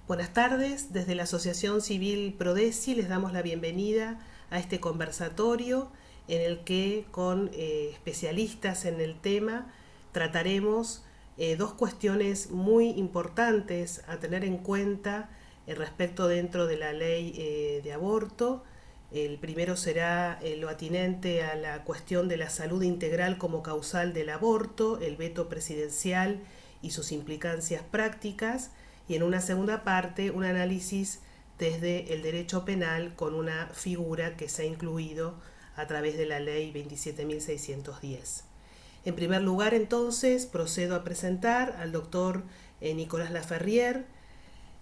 Buenas tardes, desde la Asociación Civil Prodesi les damos la bienvenida a este conversatorio en el que con especialistas en el tema trataremos dos cuestiones muy importantes a tener en cuenta respecto dentro de la ley de aborto. El primero será lo atinente a la cuestión de la salud integral como causal del aborto, el veto presidencial y sus implicancias prácticas, y en una segunda parte un análisis desde el derecho penal con una figura que se ha incluido a través de la ley 27.610. En primer lugar, entonces, procedo a presentar al doctor Nicolás Laferrière.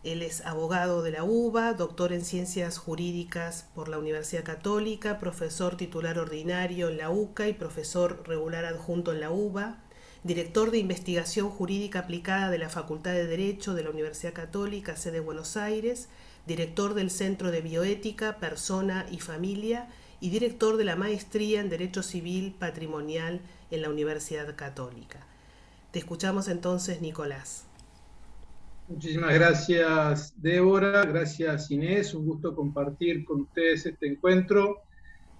Él es abogado de la UBA, doctor en Ciencias Jurídicas por la Universidad Católica, profesor titular ordinario en la UCA y profesor regular adjunto en la UBA, director de Investigación Jurídica Aplicada de la Facultad de Derecho de la Universidad Católica, sede Buenos Aires, director del Centro de Bioética, Persona y Familia y director de la Maestría en Derecho Civil Patrimonial en la Universidad Católica. Te escuchamos entonces, Nicolás. Muchísimas gracias, Débora. Gracias, Inés. Un gusto compartir con ustedes este encuentro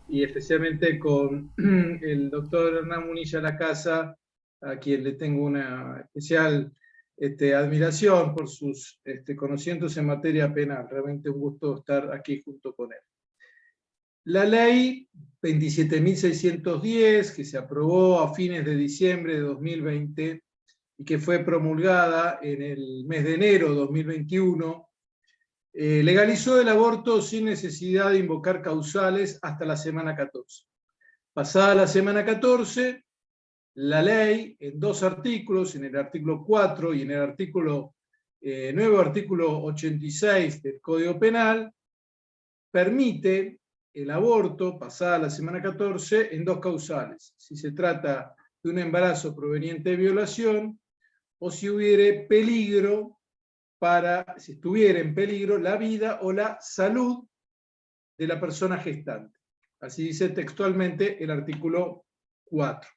y especialmente con el doctor Hernán Munilla Lacasa, a quien le tengo una especial admiración por sus conocimientos en materia penal. Realmente un gusto estar aquí junto con él. La ley 27.610, que se aprobó a fines de diciembre de 2020, y que fue promulgada en el mes de enero de 2021, legalizó el aborto sin necesidad de invocar causales hasta la semana 14. Pasada la semana 14, la ley, en dos artículos, en el artículo 4 y en el nuevo artículo 86 del Código Penal, permite el aborto, pasada la semana 14, en dos causales. Si se trata de un embarazo proveniente de violación, o si estuviera en peligro la vida o la salud de la persona gestante. Así dice textualmente el artículo 4.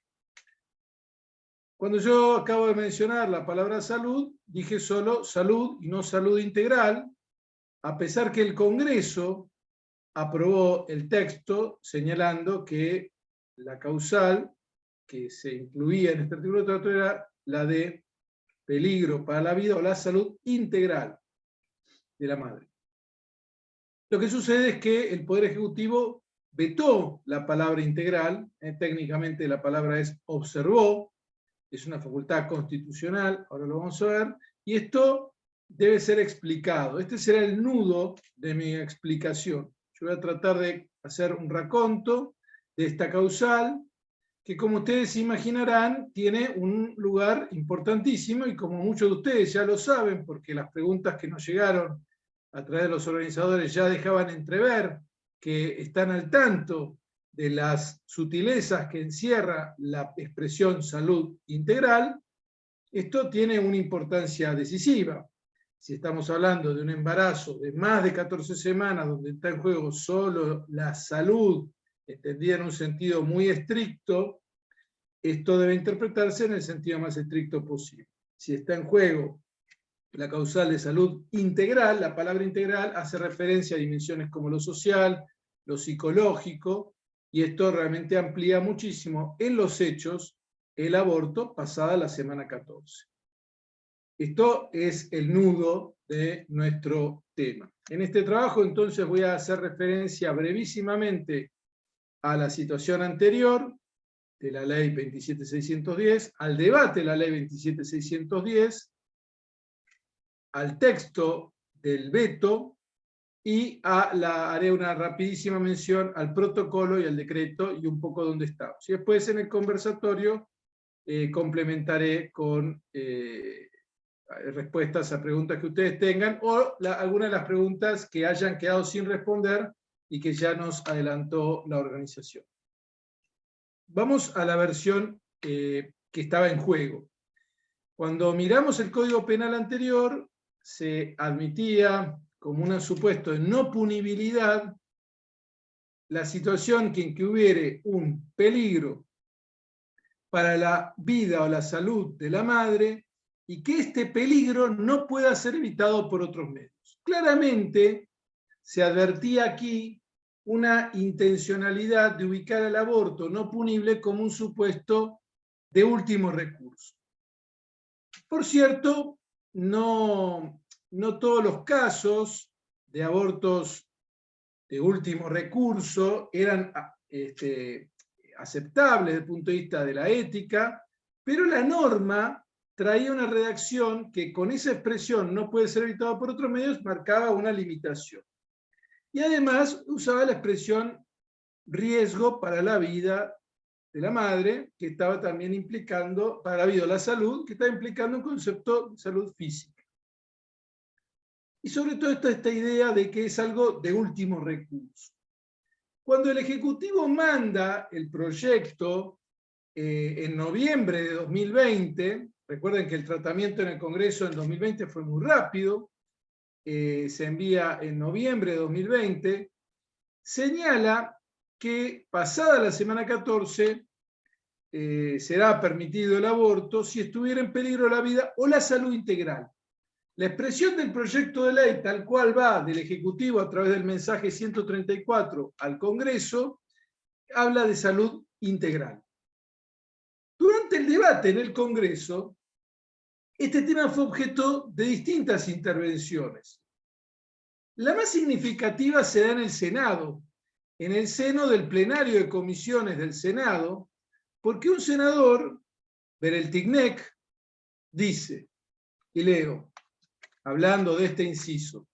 Cuando yo acabo de mencionar la palabra salud, dije solo salud y no salud integral, a pesar que el Congreso aprobó el texto señalando que la causal que se incluía en este artículo 4 era la de peligro para la vida o la salud integral de la madre. Lo que sucede es que el Poder Ejecutivo vetó la palabra integral, técnicamente la palabra es observó, es una facultad constitucional, ahora lo vamos a ver, y esto debe ser explicado. Este será el nudo de mi explicación. Yo voy a tratar de hacer un raconto de esta causal, que como ustedes imaginarán, tiene un lugar importantísimo y como muchos de ustedes ya lo saben, porque las preguntas que nos llegaron a través de los organizadores ya dejaban entrever que están al tanto de las sutilezas que encierra la expresión salud integral, esto tiene una importancia decisiva. Si estamos hablando de un embarazo de más de 14 semanas, donde está en juego solo la salud, entendida en un sentido muy estricto, esto debe interpretarse en el sentido más estricto posible. Si está en juego la causal de salud integral, la palabra integral hace referencia a dimensiones como lo social, lo psicológico, y esto realmente amplía muchísimo en los hechos el aborto pasada la semana 14. Esto es el nudo de nuestro tema. En este trabajo entonces voy a hacer referencia brevísimamente a la situación anterior de la ley 27.610, al debate de la ley 27.610, al texto del veto y haré una rapidísima mención al protocolo y al decreto y un poco dónde estamos. Y después en el conversatorio complementaré con respuestas a preguntas que ustedes tengan o algunas de las preguntas que hayan quedado sin responder y que ya nos adelantó la organización. Vamos a la versión que estaba en juego. Cuando miramos el Código Penal anterior, se admitía como un supuesto de no punibilidad la situación en que hubiere un peligro para la vida o la salud de la madre y que este peligro no pueda ser evitado por otros medios. Claramente se advertía aquí una intencionalidad de ubicar al aborto no punible como un supuesto de último recurso. Por cierto, no todos los casos de abortos de último recurso eran aceptables desde el punto de vista de la ética, pero la norma traía una redacción que con esa expresión no puede ser evitado por otros medios, marcaba una limitación. Y además usaba la expresión riesgo para la vida de la madre, que estaba también implicando, para la vida o la salud, que estaba implicando un concepto de salud física. Y sobre todo esta idea de que es algo de último recurso. Cuando el Ejecutivo manda el proyecto en noviembre de 2020, recuerden que el tratamiento en el Congreso en 2020 fue muy rápido, se envía en noviembre de 2020, señala que pasada la semana 14 será permitido el aborto si estuviera en peligro la vida o la salud integral. La expresión del proyecto de ley tal cual va del Ejecutivo a través del mensaje 134 al Congreso, habla de salud integral. Durante el debate en el Congreso, este tema fue objeto de distintas intervenciones. La más significativa se da en el Senado, en el seno del plenario de comisiones del Senado, porque un senador, Bereltignek, dice, y leo, hablando de este inciso,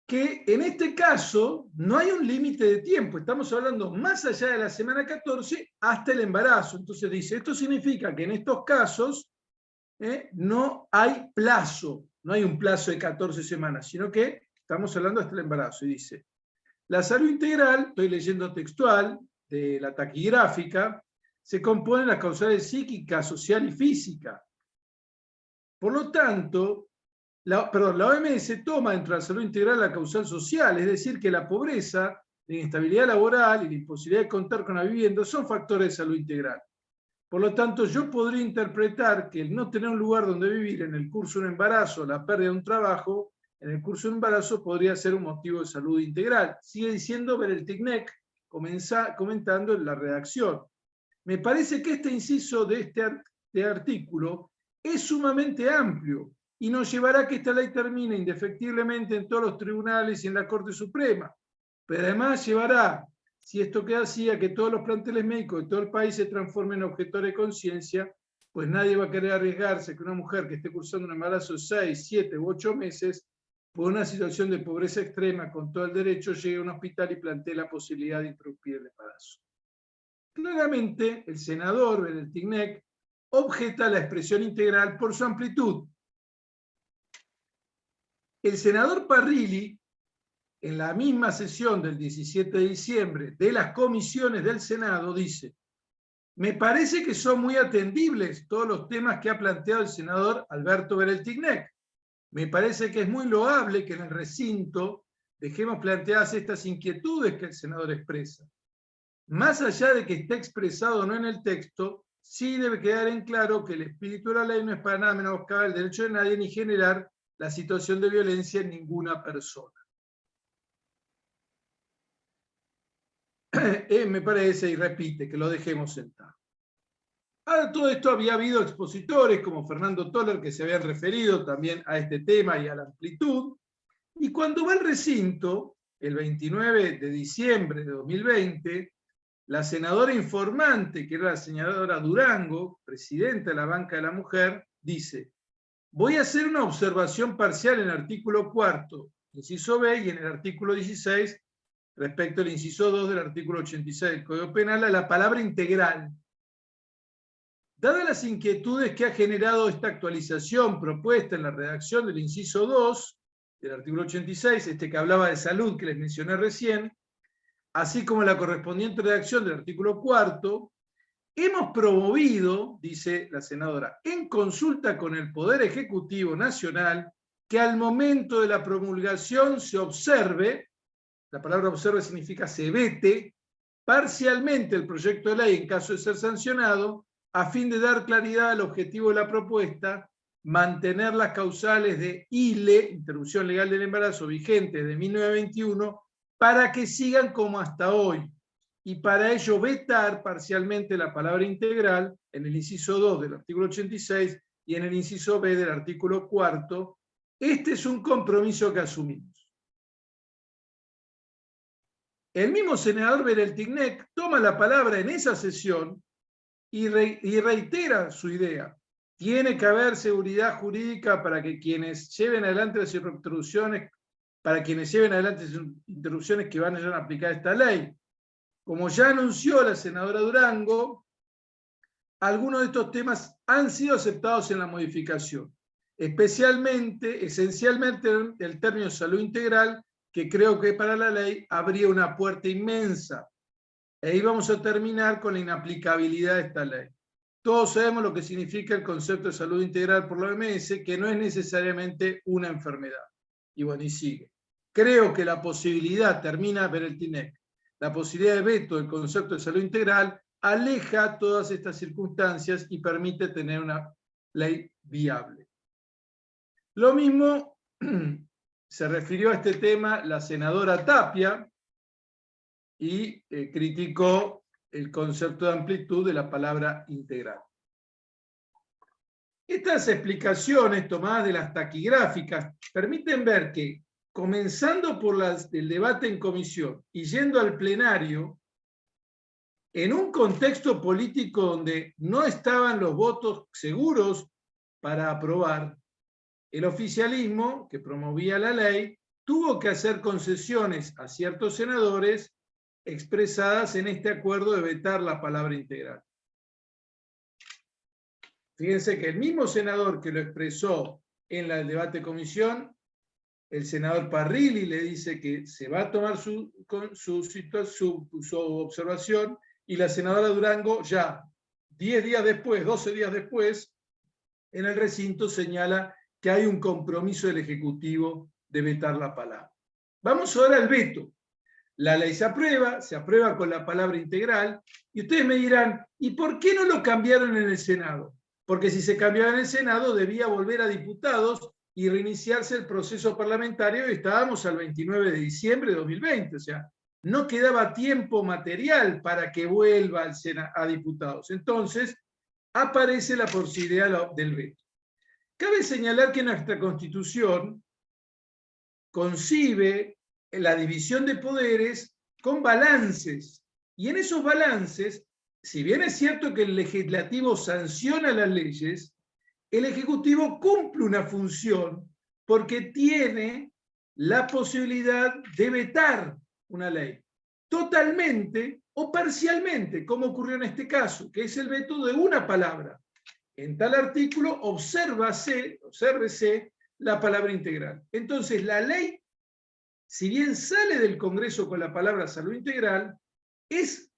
que en este caso no hay un límite de tiempo, estamos hablando más allá de la semana 14 hasta el embarazo. Entonces dice, esto significa que en estos casos no hay plazo, no hay un plazo de 14 semanas, sino que estamos hablando hasta el embarazo. Y dice, la salud integral, estoy leyendo textual, de la taquigráfica, se compone de las causales psíquica, social y física. Por lo tanto, la OMS toma dentro de la salud integral la causal social, es decir, que la pobreza, la inestabilidad laboral y la imposibilidad de contar con la vivienda son factores de salud integral. Por lo tanto, yo podría interpretar que el no tener un lugar donde vivir en el curso de un embarazo, la pérdida de un trabajo, en el curso de un embarazo podría ser un motivo de salud integral. Sigue diciendo Bereltignek, comentando en la redacción. Me parece que este inciso de este artículo es sumamente amplio y nos llevará a que esta ley termine indefectiblemente en todos los tribunales y en la Corte Suprema. Pero además llevará, si esto queda así, a que todos los planteles médicos de todo el país se transformen en objetores de conciencia, pues nadie va a querer arriesgarse que una mujer que esté cursando un embarazo de 6, 7 u 8 meses, por una situación de pobreza extrema, con todo el derecho, llegue a un hospital y plantee la posibilidad de interrumpir el embarazo. Claramente, el senador Bereltignek objeta la expresión integral por su amplitud. El senador Parrilli, en la misma sesión del 17 de diciembre de las comisiones del Senado, dice, me parece que son muy atendibles todos los temas que ha planteado el senador Alberto Bereltignek. Me parece que es muy loable que en el recinto dejemos planteadas estas inquietudes que el senador expresa. Más allá de que esté expresado o no en el texto, sí debe quedar en claro que el espíritu de la ley no es para nada menoscabar el derecho de nadie ni generar la situación de violencia en ninguna persona. Me parece, y repite, que lo dejemos sentado. Ahora, todo esto había habido expositores como Fernando Toller que se habían referido también a este tema y a la amplitud, y cuando va al recinto, el 29 de diciembre de 2020, la senadora informante, que era la senadora Durango, presidenta de la Banca de la Mujer, dice, voy a hacer una observación parcial en el artículo 4, inciso B, y en el artículo 16, respecto al inciso 2 del artículo 86 del Código Penal, a la palabra integral. Dadas las inquietudes que ha generado esta actualización propuesta en la redacción del inciso 2 del artículo 86, este que hablaba de salud que les mencioné recién, así como la correspondiente redacción del artículo 4, hemos promovido, dice la senadora, en consulta con el Poder Ejecutivo Nacional, que al momento de la promulgación se observe, la palabra observe significa se vete, parcialmente el proyecto de ley en caso de ser sancionado, a fin de dar claridad al objetivo de la propuesta mantener las causales de ILE, interrupción legal del embarazo, vigentes de 1921, para que sigan como hasta hoy. Y para ello vetar parcialmente la palabra integral en el inciso 2 del artículo 86 y en el inciso B del artículo 4. Este es un compromiso que asumimos. El mismo senador Bereltignek toma la palabra en esa sesión y reitera su idea. Tiene que haber seguridad jurídica para que quienes lleven adelante las interrupciones, que van a aplicar esta ley. Como ya anunció la senadora Durango, algunos de estos temas han sido aceptados en la modificación, esencialmente el término salud integral, que creo que para la ley abría una puerta inmensa. Ahí vamos a terminar con la inaplicabilidad de esta ley. Todos sabemos lo que significa el concepto de salud integral por la OMS, que no es necesariamente una enfermedad. Y bueno, y sigue. Creo que la posibilidad, termina Bereltignek, la posibilidad de veto del concepto de salud integral aleja todas estas circunstancias y permite tener una ley viable. Lo mismo se refirió a este tema la senadora Tapia y criticó el concepto de amplitud de la palabra integral. Estas explicaciones tomadas de las taquigráficas permiten ver que, comenzando por el debate en comisión y yendo al plenario, en un contexto político donde no estaban los votos seguros para aprobar, el oficialismo, que promovía la ley, tuvo que hacer concesiones a ciertos senadores expresadas en este acuerdo de vetar la palabra integral. Fíjense que el mismo senador que lo expresó en el debate de comisión, el senador Parrilli le dice que se va a tomar su observación, y la senadora Durango ya 10 días después, 12 días después, en el recinto señala que hay un compromiso del Ejecutivo de vetar la palabra. Vamos ahora al veto. La ley se aprueba con la palabra integral, y ustedes me dirán, ¿y por qué no lo cambiaron en el Senado? Porque si se cambiaba en el Senado debía volver a diputados y reiniciarse el proceso parlamentario, y estábamos al 29 de diciembre de 2020, o sea, no quedaba tiempo material para que vuelva a diputados. Entonces, aparece la posibilidad del veto. Cabe señalar que nuestra Constitución concibe la división de poderes con balances, y en esos balances, si bien es cierto que el legislativo sanciona las leyes, el Ejecutivo cumple una función porque tiene la posibilidad de vetar una ley, totalmente o parcialmente, como ocurrió en este caso, que es el veto de una palabra. En tal artículo, obsérvese la palabra integral. Entonces, la ley, si bien sale del Congreso con la palabra salud integral, es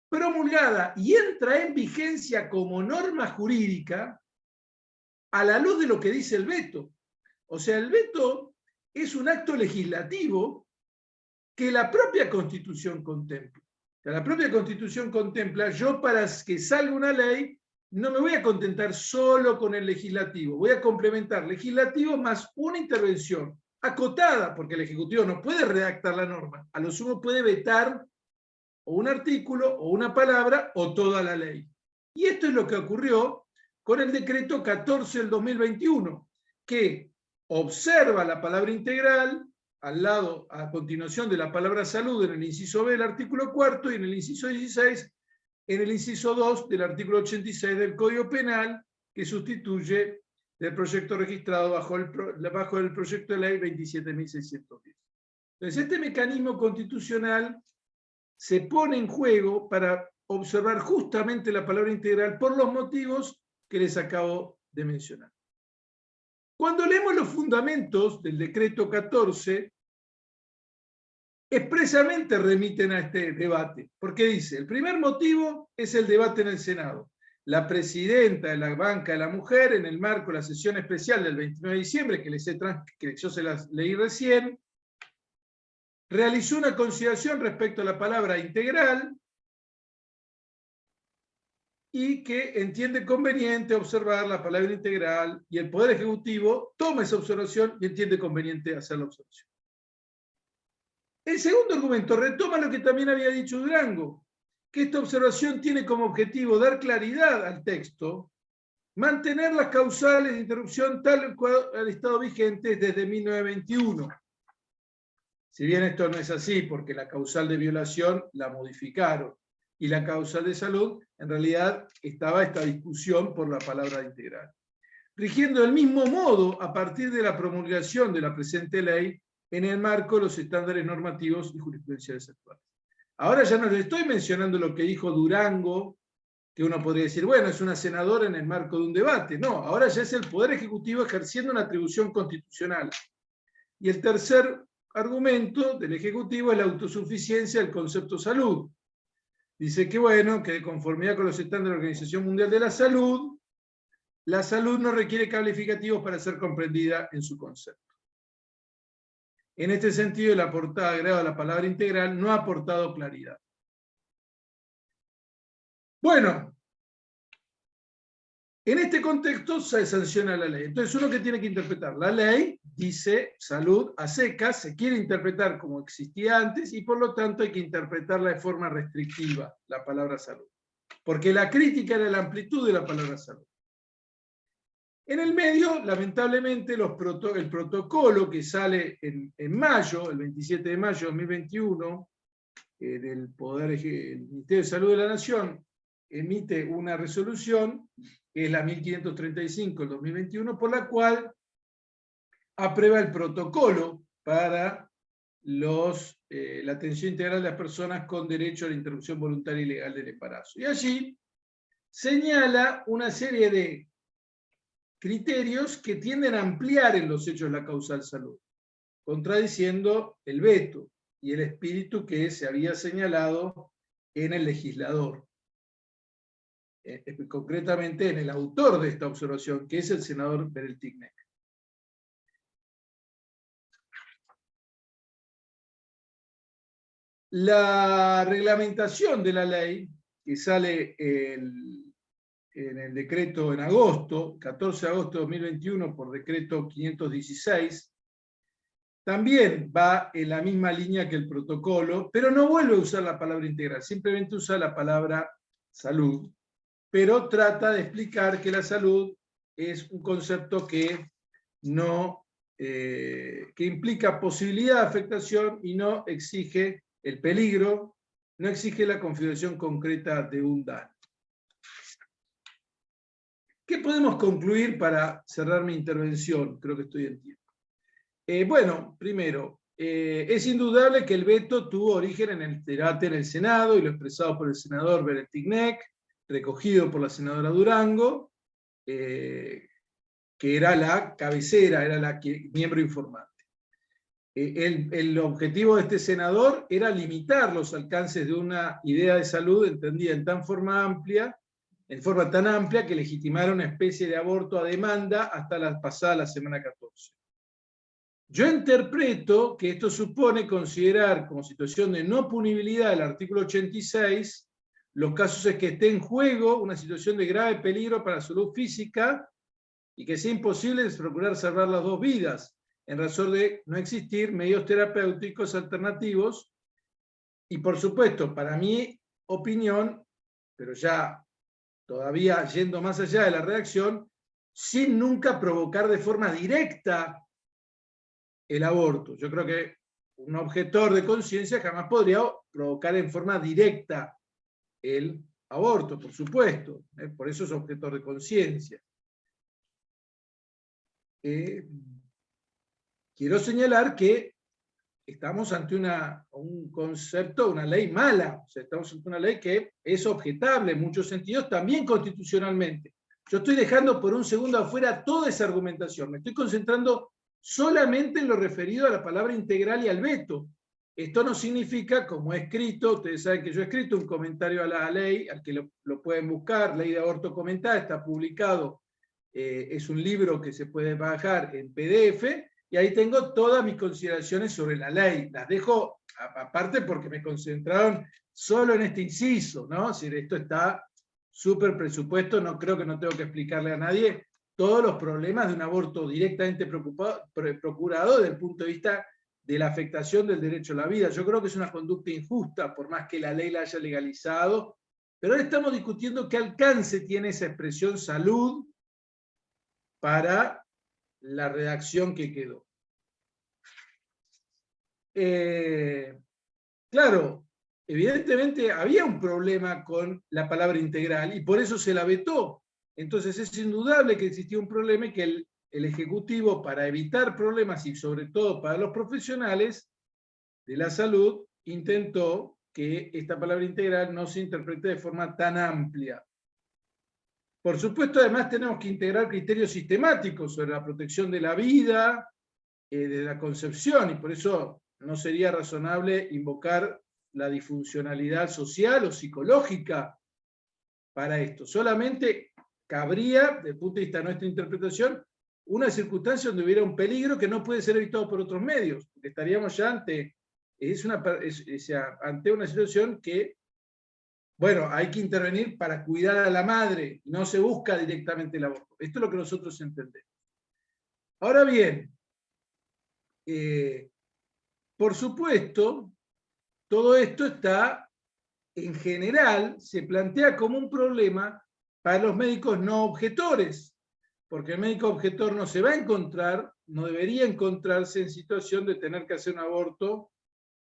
promulgada y entra en vigencia como norma jurídica a la luz de lo que dice el veto. O sea, el veto es un acto legislativo que la propia Constitución contempla. O sea, la propia Constitución contempla, yo para que salga una ley, no me voy a contentar solo con el legislativo, voy a complementar legislativo más una intervención acotada, porque el Ejecutivo no puede redactar la norma, a lo sumo puede vetar o un artículo, o una palabra, o toda la ley. Y esto es lo que ocurrió con el decreto 14 del 2021, que observa la palabra integral al lado, a continuación de la palabra salud, en el inciso B del artículo 4, y en el inciso 16, en el inciso 2 del artículo 86 del Código Penal, que sustituye el proyecto registrado bajo el proyecto de ley 27.610. Entonces, este mecanismo constitucional se pone en juego para observar justamente la palabra integral por los motivos que les acabo de mencionar. Cuando leemos los fundamentos del decreto 14, expresamente remiten a este debate, porque dice, el primer motivo es el debate en el Senado. La presidenta de la Banca de la Mujer, en el marco de la sesión especial del 29 de diciembre, que yo se las leí recién, realizó una consideración respecto a la palabra integral y que entiende conveniente observar la palabra integral, y el Poder Ejecutivo toma esa observación y entiende conveniente hacer la observación. El segundo argumento retoma lo que también había dicho Durango, que esta observación tiene como objetivo dar claridad al texto, mantener las causales de interrupción tal cual al estado vigente desde 1921. Si bien esto no es así, porque la causal de violación la modificaron, y la causal de salud, en realidad estaba esta discusión por la palabra integral. Rigiendo del mismo modo, a partir de la promulgación de la presente ley, en el marco de los estándares normativos y jurisprudenciales actuales. Ahora ya no les estoy mencionando lo que dijo Durango, que uno podría decir, bueno, es una senadora en el marco de un debate. No, ahora ya es el Poder Ejecutivo ejerciendo una atribución constitucional. Y el tercer argumento del Ejecutivo es la autosuficiencia del concepto salud. Dice que, bueno, que de conformidad con los estándares de la Organización Mundial de la salud no requiere calificativos para ser comprendida en su concepto. En este sentido, el aportado agregado a la palabra integral no ha aportado claridad. Bueno, en este contexto se sanciona la ley. Entonces, uno que tiene que interpretar la ley dice salud a secas, se quiere interpretar como existía antes y por lo tanto hay que interpretarla de forma restrictiva, la palabra salud. Porque la crítica era la amplitud de la palabra salud. En el medio, lamentablemente, el protocolo que sale en mayo, el 27 de mayo de 2021, el Ministerio de Salud de la Nación emite una resolución, que es la 1535 del 2021, por la cual aprueba el protocolo para la atención integral de las personas con derecho a la interrupción voluntaria y legal del embarazo. Y allí señala una serie de criterios que tienden a ampliar en los hechos la causal salud, contradiciendo el veto y el espíritu que se había señalado en el legislador. Concretamente en el autor de esta observación, que es el senador Beryl Tigneck. La reglamentación de la ley, que sale en el decreto en agosto, 14 de agosto de 2021, por decreto 516, también va en la misma línea que el protocolo, pero no vuelve a usar la palabra integral, simplemente usa la palabra salud, pero trata de explicar que la salud es un concepto que implica posibilidad de afectación y no exige el peligro, no exige la configuración concreta de un daño. ¿Qué podemos concluir para cerrar mi intervención? Creo que estoy en tiempo. Bueno, primero, es indudable que el veto tuvo origen en el debate en el Senado y lo expresado por el senador Beryl Tigneck, recogido por la senadora Durango, que era la cabecera, era la miembro informante. El objetivo de este senador era limitar los alcances de una idea de salud entendida en forma tan amplia que legitimara una especie de aborto a demanda hasta la semana 14. Yo interpreto que esto supone considerar como situación de no punibilidad el artículo 86 los casos en que esté en juego una situación de grave peligro para la salud física y que sea imposible procurar salvar las dos vidas, en razón de no existir medios terapéuticos alternativos, y por supuesto, para mi opinión, pero ya todavía yendo más allá de la redacción, sin nunca provocar de forma directa el aborto. Yo creo que un objetor de conciencia jamás podría provocar en forma directa el aborto, por supuesto, por eso es objetor de conciencia. Quiero señalar que estamos ante un concepto, una ley mala, o sea, estamos ante una ley que es objetable en muchos sentidos, también constitucionalmente. Yo estoy dejando por un segundo afuera toda esa argumentación, me estoy concentrando solamente en lo referido a la palabra integral y al veto. Esto no significa, como he escrito, ustedes saben que yo he escrito un comentario a la ley, al que lo pueden buscar, Ley de Aborto Comentada, está publicado, es un libro que se puede bajar en PDF, y ahí tengo todas mis consideraciones sobre la ley. Las dejo aparte porque me concentraron solo en este inciso, ¿no? Es decir, esto está súper presupuesto, no creo que no tengo que explicarle a nadie todos los problemas de un aborto directamente procurado desde el punto de vista de la afectación del derecho a la vida. Yo creo que es una conducta injusta, por más que la ley la haya legalizado, pero ahora estamos discutiendo qué alcance tiene esa expresión salud para la redacción que quedó. Claro, evidentemente había un problema con la palabra integral y por eso se la vetó. Entonces es indudable que existía un problema y que el Ejecutivo, para evitar problemas y sobre todo para los profesionales de la salud, intentó que esta palabra integral no se interprete de forma tan amplia. Por supuesto, además tenemos que integrar criterios sistemáticos sobre la protección de la vida, de la concepción, y por eso no sería razonable invocar la disfuncionalidad social o psicológica para esto. Solamente cabría, desde el punto de vista de nuestra interpretación, una circunstancia donde hubiera un peligro que no puede ser evitado por otros medios, porque estaríamos ya ante una situación que, bueno, hay que intervenir para cuidar a la madre, no se busca directamente el aborto. Esto es lo que nosotros entendemos. Ahora bien, por supuesto, todo esto está, en general, se plantea como un problema para los médicos no objetores, porque el médico objetor no se va a encontrar, no debería encontrarse en situación de tener que hacer un aborto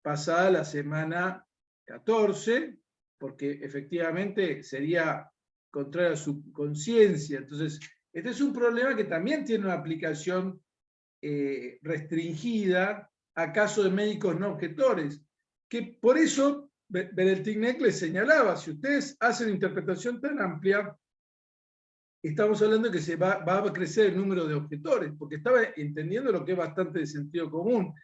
pasada la semana 14, porque efectivamente sería contrario a su conciencia. Entonces, este es un problema que también tiene una aplicación restringida a casos de médicos no objetores, que por eso Bereltignek les señalaba, si ustedes hacen interpretación tan amplia, estamos hablando de que se va a crecer el número de objetores, porque estaba entendiendo lo que es bastante de sentido común.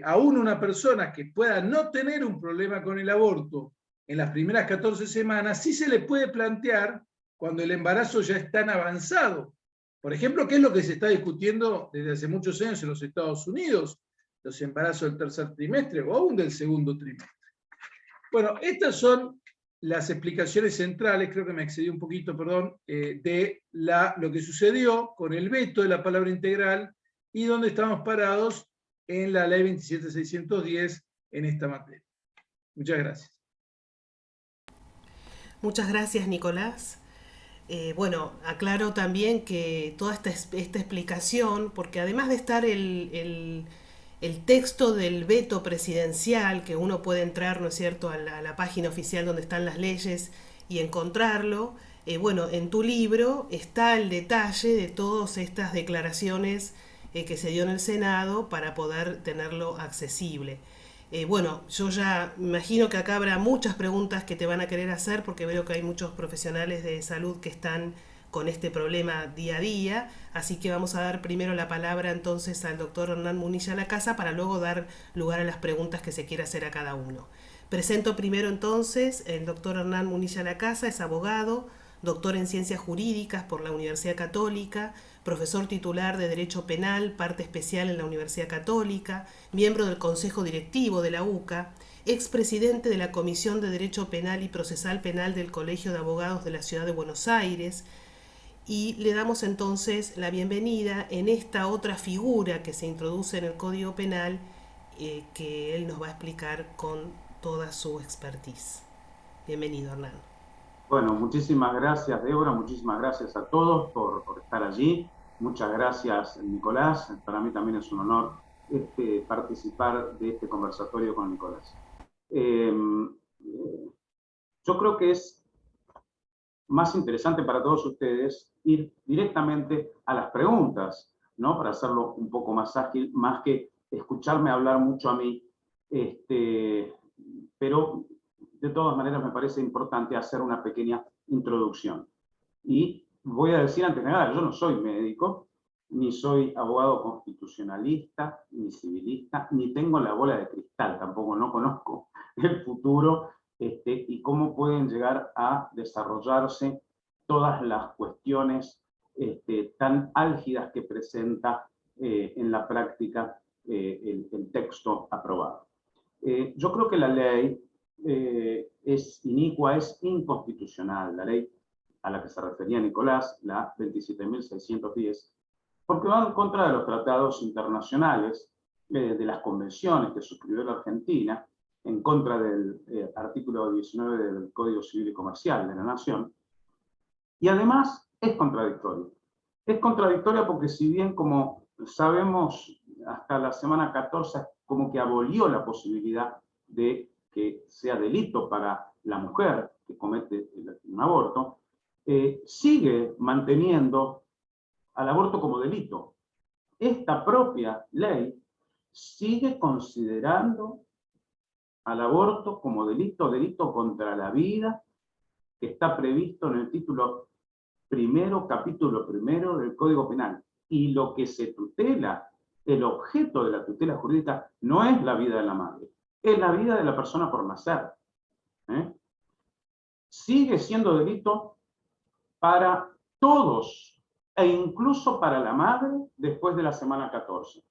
Aún una persona que pueda no tener un problema con el aborto en las primeras 14 semanas, sí se le puede plantear cuando el embarazo ya es tan avanzado. Por ejemplo, ¿qué es lo que se está discutiendo desde hace muchos años en los Estados Unidos? Los embarazos del tercer trimestre o aún del segundo trimestre. Bueno, estas son las explicaciones centrales, creo que me excedí un poquito, perdón, de lo que sucedió con el veto de la palabra integral y dónde estamos parados en la ley 27.610 en esta materia. Muchas gracias. Muchas gracias, Nicolás. Bueno, aclaro también que toda esta explicación, porque además de estar el texto del veto presidencial, que uno puede entrar, ¿no es cierto?, a la página oficial donde están las leyes y encontrarlo, bueno, en tu libro está el detalle de todas estas declaraciones que se dio en el Senado para poder tenerlo accesible. Bueno, yo ya imagino que acá habrá muchas preguntas que te van a querer hacer porque veo que hay muchos profesionales de salud que están con este problema día a día, así que vamos a dar primero la palabra entonces al doctor Hernán Munilla Lacasa para luego dar lugar a las preguntas que se quiera hacer a cada uno. Presento primero entonces el doctor Hernán Munilla Lacasa, es abogado, doctor en Ciencias Jurídicas por la Universidad Católica, profesor titular de Derecho Penal, parte especial en la Universidad Católica, miembro del Consejo Directivo de la UCA, expresidente de la Comisión de Derecho Penal y Procesal Penal del Colegio de Abogados de la Ciudad de Buenos Aires, y le damos entonces la bienvenida en esta otra figura que se introduce en el Código Penal, que él nos va a explicar con toda su expertise. Bienvenido, Hernán. Bueno, muchísimas gracias, Débora, muchísimas gracias a todos por estar allí. Muchas gracias, Nicolás. Para mí también es un honor participar de este conversatorio con Nicolás. Yo creo que es más interesante para todos ustedes ir directamente a las preguntas, ¿no? Para hacerlo un poco más ágil, más que escucharme hablar mucho a mí. Pero de todas maneras me parece importante hacer una pequeña introducción. Y voy a decir antes de nada, yo no soy médico, ni soy abogado constitucionalista, ni civilista, ni tengo la bola de cristal, tampoco no conozco el futuro y cómo pueden llegar a desarrollarse todas las cuestiones tan álgidas que presenta en la práctica el texto aprobado. Yo creo que la ley es inicua, es inconstitucional, la ley a la que se refería Nicolás, la 27.610, porque va en contra de los tratados internacionales, de las convenciones que suscribió la Argentina, en contra del artículo 19 del Código Civil y Comercial de la Nación, y además es contradictoria. Es contradictoria porque si bien, como sabemos, hasta la semana 14 como que abolió la posibilidad de que sea delito para la mujer que comete un aborto, sigue manteniendo al aborto como delito. Esta propia ley sigue considerando al aborto como delito contra la vida, que está previsto en el título primero, capítulo primero del Código Penal. Y lo que se tutela, el objeto de la tutela jurídica, no es la vida de la madre, es la vida de la persona por nacer. Sigue siendo delito para todos, e incluso para la madre después de la semana 14.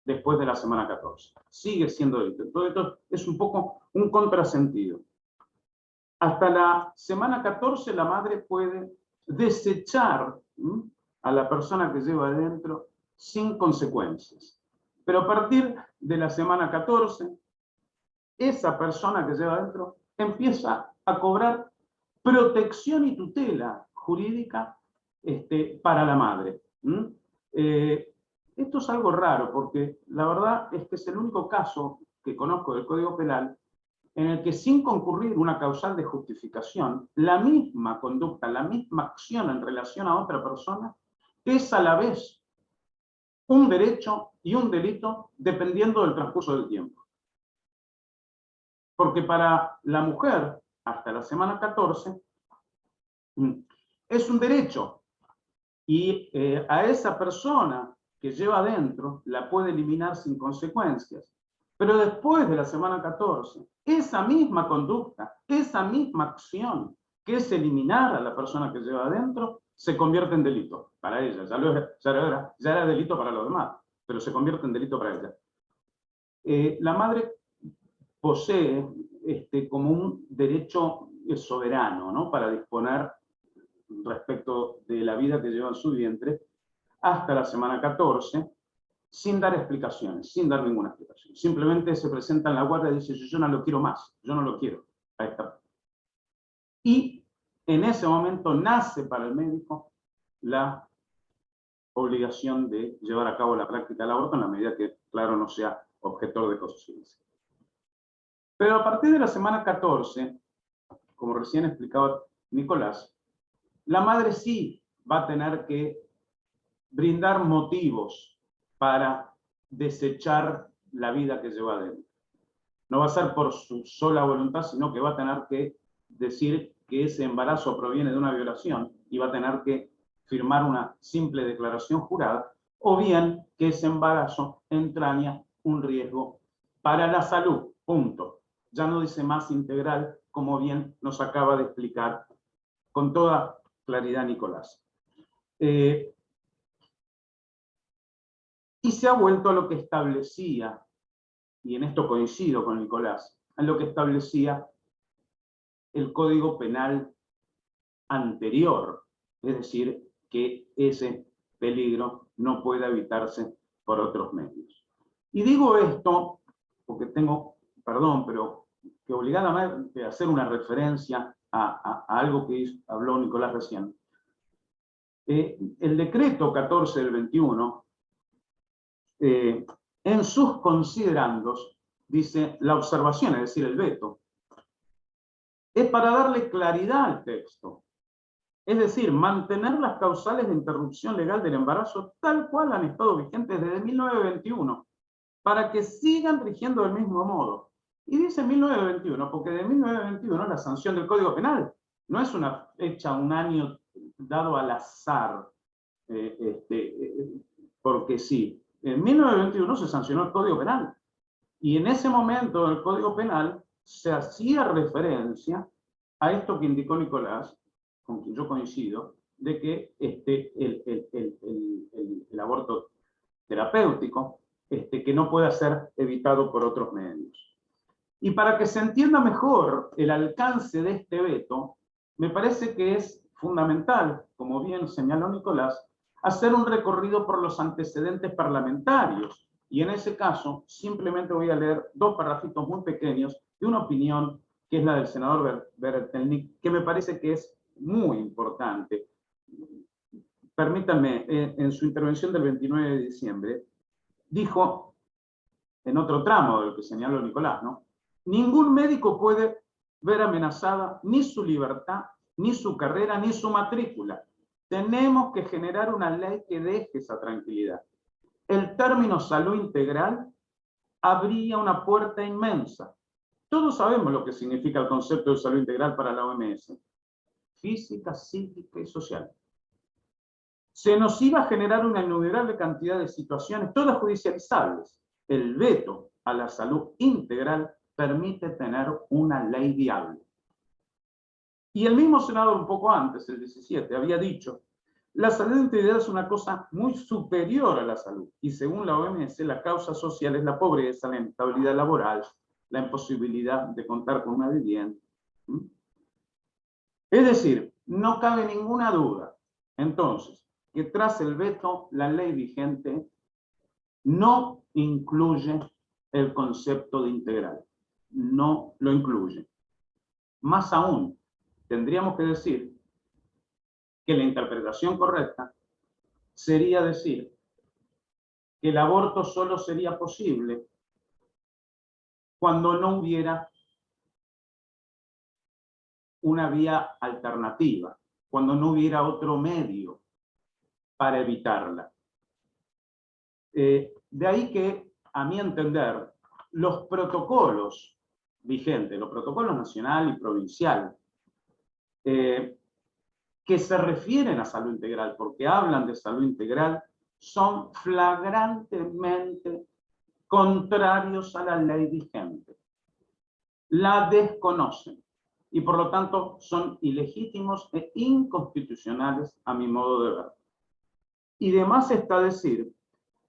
Después de la semana 14. Sigue siendo delito. Entonces, esto es un poco un contrasentido. Hasta la semana 14 la madre puede desechar a la persona que lleva adentro sin consecuencias. Pero a partir de la semana 14, esa persona que lleva adentro empieza a cobrar protección y tutela jurídica para la madre. Esto es algo raro porque la verdad es que es el único caso que conozco del Código Penal en el que sin concurrir una causal de justificación, la misma conducta, la misma acción en relación a otra persona es a la vez un derecho y un delito dependiendo del transcurso del tiempo. Porque para la mujer, hasta la semana 14, es un derecho y a esa persona que lleva adentro la puede eliminar sin consecuencias. Pero después de la semana 14, esa misma conducta, esa misma acción, que es eliminar a la persona que lleva adentro, se convierte en delito para ella. Ya era delito para los demás, pero se convierte en delito para ella. La madre posee como un derecho soberano, ¿no?, para disponer respecto de la vida que lleva en su vientre hasta la semana 14, sin dar explicaciones, sin dar ninguna explicación. Simplemente se presenta en la guardia y dice, yo no lo quiero más, yo no lo quiero. Ahí está. Y en ese momento nace para el médico la obligación de llevar a cabo la práctica del aborto en la medida que, claro, no sea objetor de conciencia. Pero a partir de la semana 14, como recién explicaba Nicolás, la madre sí va a tener que brindar motivos para desechar la vida que lleva adentro. No va a ser por su sola voluntad, sino que va a tener que decir que ese embarazo proviene de una violación y va a tener que firmar una simple declaración jurada, o bien que ese embarazo entraña un riesgo para la salud, punto. Ya no dice más integral, como bien nos acaba de explicar con toda claridad Nicolás. Y se ha vuelto a lo que establecía, y en esto coincido con Nicolás, a lo que establecía el Código Penal anterior, es decir, que ese peligro no puede evitarse por otros medios. Y digo esto porque tengo, perdón, pero que obligadamente hacer una referencia a algo que habló Nicolás recién. El decreto 14 del 21, en sus considerandos, dice la observación, es decir, el veto, es para darle claridad al texto. Es decir, mantener las causales de interrupción legal del embarazo tal cual han estado vigentes desde 1921, para que sigan rigiendo del mismo modo. Y dice 1921, porque de 1921 la sanción del Código Penal no es una fecha, un año dado al azar, porque sí. En 1921 se sancionó el Código Penal. Y en ese momento el Código Penal se hacía referencia a esto que indicó Nicolás, con quien yo coincido, de que el aborto terapéutico que no pueda ser evitado por otros medios. Y para que se entienda mejor el alcance de este veto, me parece que es fundamental, como bien señaló Nicolás, hacer un recorrido por los antecedentes parlamentarios. Y en ese caso, simplemente voy a leer 2 parrafitos muy pequeños de una opinión que es la del senador Bertelnik, que me parece que es muy importante. Permítanme, en su intervención del 29 de diciembre, dijo, en otro tramo de lo que señaló Nicolás, ¿no? Ningún médico puede ver amenazada ni su libertad, ni su carrera, ni su matrícula. Tenemos que generar una ley que deje esa tranquilidad. El término salud integral abría una puerta inmensa. Todos sabemos lo que significa el concepto de salud integral para la OMS. Física, psíquica y social. Se nos iba a generar una innumerable cantidad de situaciones, todas judicializables. El veto a la salud integral permite tener una ley viable. Y el mismo senador, un poco antes, el 17, había dicho, la salud integral es una cosa muy superior a la salud. Y según la OMS, la causa social es la pobreza, la inestabilidad laboral, la imposibilidad de contar con una vivienda. Es decir, no cabe ninguna duda, entonces, que tras el veto, la ley vigente no incluye el concepto de integral. No lo incluye. Más aún, tendríamos que decir que la interpretación correcta sería decir que el aborto solo sería posible cuando no hubiera una vía alternativa, cuando no hubiera otro medio para evitarla. De ahí que, a mi entender, los protocolos vigentes, los protocolos nacional y provincial, que se refieren a salud integral, porque hablan de salud integral, son flagrantemente contrarios a la ley vigente. La desconocen y por lo tanto son ilegítimos e inconstitucionales a mi modo de ver. Y de más está decir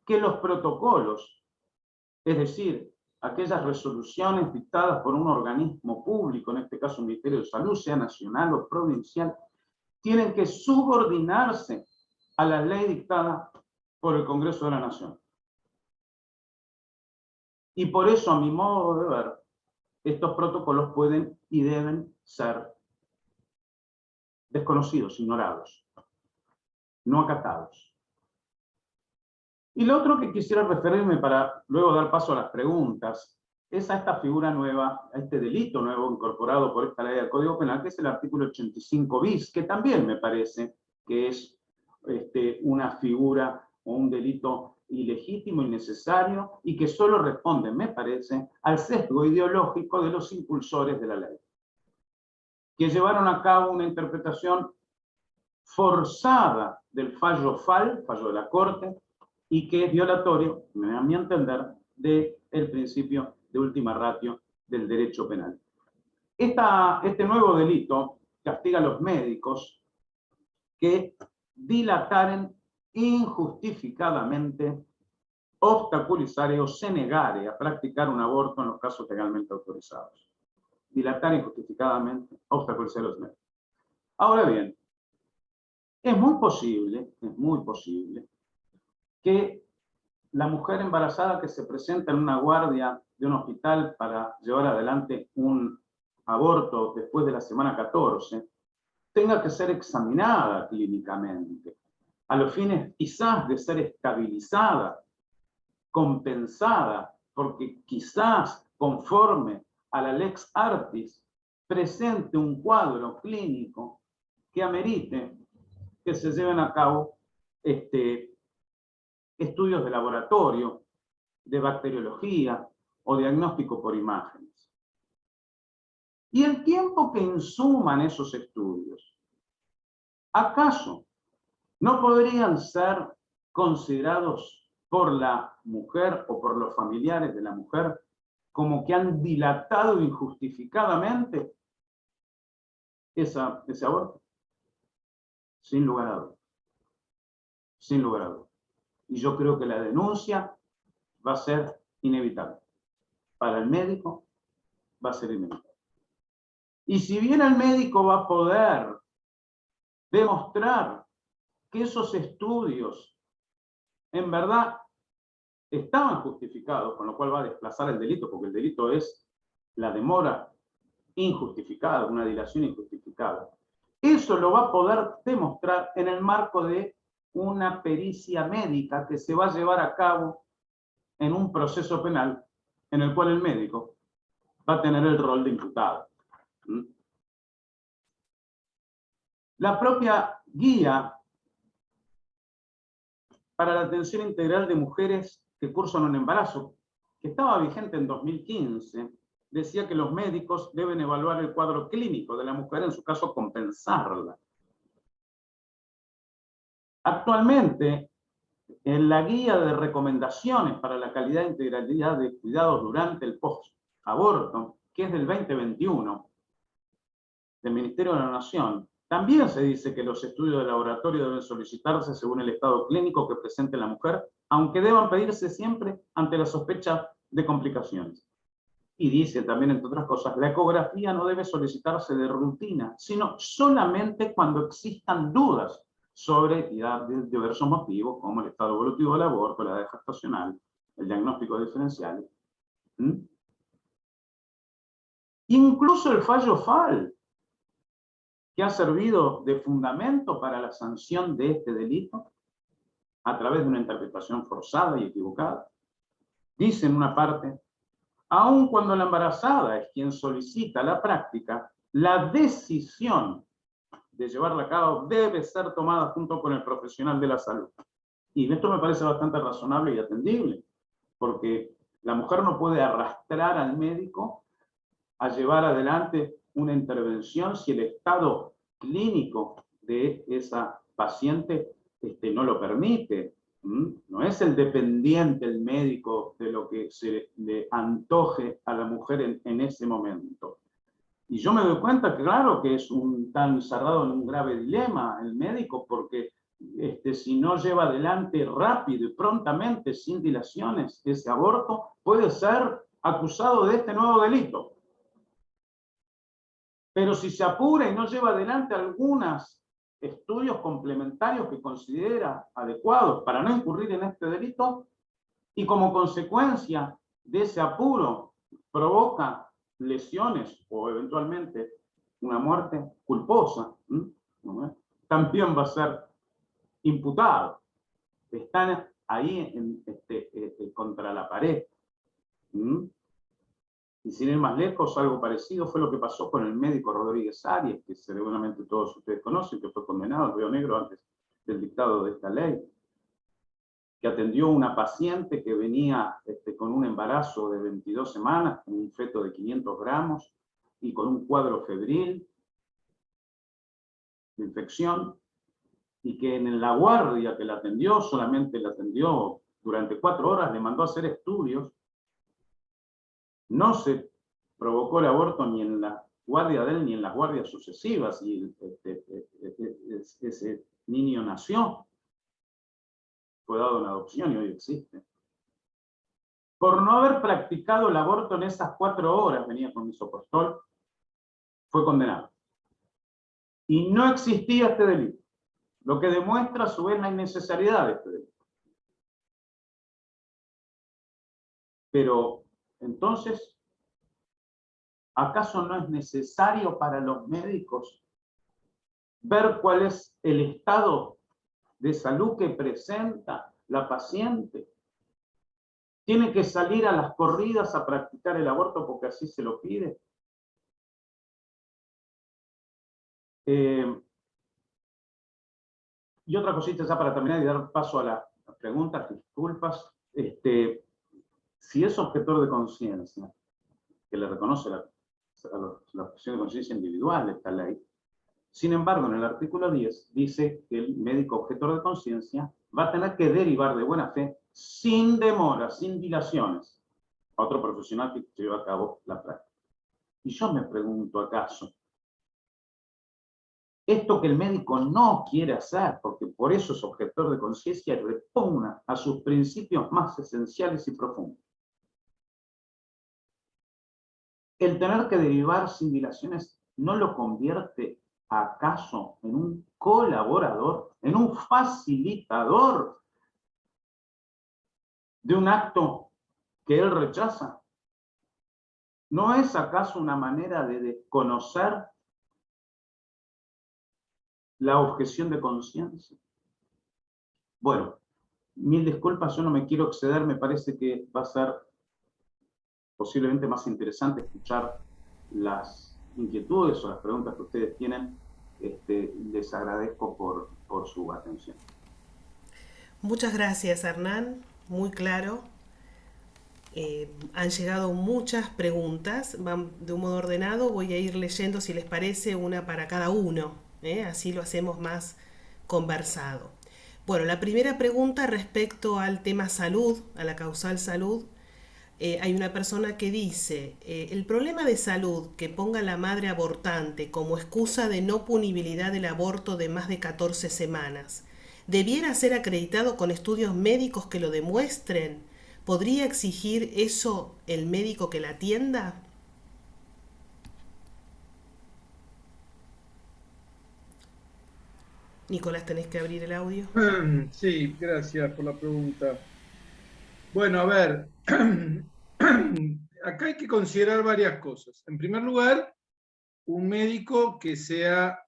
que los protocolos, es decir, aquellas resoluciones dictadas por un organismo público, en este caso el Ministerio de Salud, sea nacional o provincial, tienen que subordinarse a la ley dictada por el Congreso de la Nación. Y por eso, a mi modo de ver, estos protocolos pueden y deben ser desconocidos, ignorados, no acatados. Y lo otro que quisiera referirme para luego dar paso a las preguntas es a esta figura nueva, a este delito nuevo incorporado por esta ley del Código Penal, que es el artículo 85 bis, que también me parece que es una figura o un delito ilegítimo, innecesario, y que solo responde, me parece, al sesgo ideológico de los impulsores de la ley, que llevaron a cabo una interpretación forzada del fallo FAL, fallo de la Corte, y que es violatorio, a mi entender, del principio de última ratio del derecho penal. Este nuevo delito castiga a los médicos que dilataren injustificadamente, obstaculizare o se negare a practicar un aborto en los casos legalmente autorizados. Dilatar injustificadamente, obstaculizar o se negare. Ahora bien, es muy posible que la mujer embarazada que se presenta en una guardia de un hospital para llevar adelante un aborto después de la semana 14 tenga que ser examinada clínicamente, a los fines quizás de ser estabilizada, compensada, porque quizás conforme a la lex artis presente un cuadro clínico que amerite que se lleven a cabo estudios de laboratorio, de bacteriología o diagnóstico por imágenes. Y el tiempo que insuman esos estudios, ¿acaso no podrían ser considerados por la mujer o por los familiares de la mujer como que han dilatado injustificadamente ese aborto? Sin lugar a dudas. Sin lugar a dudas. Y yo creo que la denuncia va a ser inevitable para el médico va a ser inevitable. Y si bien el médico va a poder demostrar que esos estudios en verdad estaban justificados, con lo cual va a desplazar el delito, porque el delito es la demora injustificada, una dilación injustificada. Eso lo va a poder demostrar en el marco de una pericia médica que se va a llevar a cabo en un proceso penal en el cual el médico va a tener el rol de imputado. La propia guía para la atención integral de mujeres que cursan un embarazo, que estaba vigente en 2015, decía que los médicos deben evaluar el cuadro clínico de la mujer, en su caso compensarla. Actualmente, en la guía de recomendaciones para la calidad e integralidad de cuidados durante el post-aborto, que es del 2021, del Ministerio de la Nación, también se dice que los estudios de laboratorio deben solicitarse según el estado clínico que presente la mujer, aunque deban pedirse siempre ante la sospecha de complicaciones. Y dice también, entre otras cosas, la ecografía no debe solicitarse de rutina, sino solamente cuando existan dudas sobre diversos motivos, como el estado evolutivo del aborto, la edad gestacional, el diagnóstico diferencial. Incluso el fallo FAL, que ha servido de fundamento para la sanción de este delito, a través de una interpretación forzada y equivocada, dice en una parte: aun cuando la embarazada es quien solicita la práctica, la decisión de llevarla a cabo debe ser tomada junto con el profesional de la salud. Y esto me parece bastante razonable y atendible, porque la mujer no puede arrastrar al médico a llevar adelante una intervención si el estado clínico de esa paciente no lo permite. No es el dependiente, el médico, de lo que se le antoje a la mujer en ese momento. Y yo me doy cuenta, claro, que es tan cerrado en un grave dilema el médico, porque si no lleva adelante rápido y prontamente, sin dilaciones, ese aborto, puede ser acusado de este nuevo delito. Pero si se apura y no lleva adelante algunos estudios complementarios que considera adecuados para no incurrir en este delito, y como consecuencia de ese apuro provoca lesiones o eventualmente una muerte culposa, también va a ser imputado. Están ahí contra la pared. Y sin ir más lejos, algo parecido fue lo que pasó con el médico Rodríguez Arias, que seguramente todos ustedes conocen, que fue condenado en Río Negro antes del dictado de esta ley, que atendió a una paciente que venía con un embarazo de 22 semanas, con un feto de 500 gramos y con un cuadro febril de infección, y que en la guardia que la atendió, solamente la atendió durante 4 horas, le mandó a hacer estudios. No se provocó el aborto ni en la guardia de él ni en las guardias sucesivas, y ese niño nació, fue dado en adopción y hoy existe. Por no haber practicado el aborto en esas 4 horas, venía con misoprostol, fue condenado. Y no existía este delito, lo que demuestra a su vez la innecesariedad de este delito. Pero, entonces, ¿acaso no es necesario para los médicos ver cuál es el estado de salud que presenta la paciente? ¿Tiene que salir a las corridas a practicar el aborto porque así se lo pide? Y otra cosita ya para terminar y dar paso a las preguntas, disculpas. Si es objetor de conciencia, que le reconoce la objeción de conciencia individual esta ley, sin embargo, en el artículo 10 dice que el médico objetor de conciencia va a tener que derivar de buena fe, sin demora, sin dilaciones, a otro profesional que lleve a cabo la práctica. Y yo me pregunto, ¿acaso esto que el médico no quiere hacer, porque por eso es objetor de conciencia, repugna a sus principios más esenciales y profundos? ¿El tener que derivar sin dilaciones no lo convierte acaso en un colaborador, en un facilitador de un acto que él rechaza? ¿No es acaso una manera de desconocer la objeción de conciencia? Bueno, mil disculpas, yo no me quiero exceder, me parece que va a ser posiblemente más interesante escuchar las inquietudes o las preguntas que ustedes tienen. Les agradezco por su atención. Muchas gracias, Hernán, muy claro. Han llegado muchas preguntas, van de un modo ordenado, voy a ir leyendo, si les parece, una para cada uno, así lo hacemos más conversado. Bueno, la primera pregunta respecto al tema salud, a la causal salud, hay una persona que dice, el problema de salud que ponga la madre abortante como excusa de no punibilidad del aborto de más de 14 semanas, ¿debiera ser acreditado con estudios médicos que lo demuestren? ¿Podría exigir eso el médico que la atienda? Nicolás, tenés que abrir el audio. Sí, gracias por la pregunta. Bueno, a ver, acá hay que considerar varias cosas. En primer lugar, un médico que sea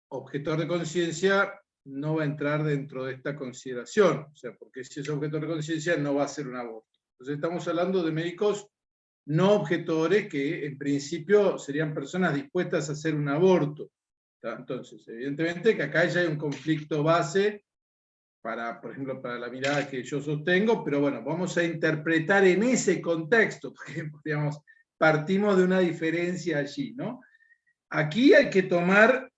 objetor de conciencia no va a entrar dentro de esta consideración, o sea, porque si es objetor de conciencia no va a hacer un aborto. Entonces estamos hablando de médicos no objetores que en principio serían personas dispuestas a hacer un aborto. Entonces, evidentemente que acá ya hay un conflicto base para, por ejemplo, para la mirada que yo sostengo, pero bueno, vamos a interpretar en ese contexto, porque digamos, partimos de una diferencia allí, ¿no? Aquí hay que tomar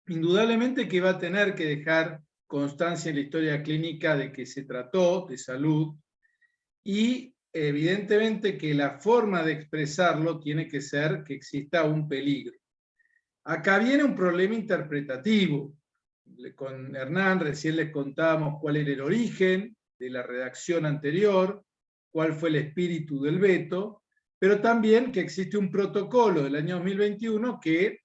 indudablemente que va a tener que dejar constancia en la historia clínica de que se trató de salud y evidentemente que la forma de expresarlo tiene que ser que exista un peligro. Acá viene un problema interpretativo. Con Hernán recién les contábamos cuál era el origen de la redacción anterior, cuál fue el espíritu del veto, pero también que existe un protocolo del año 2021 que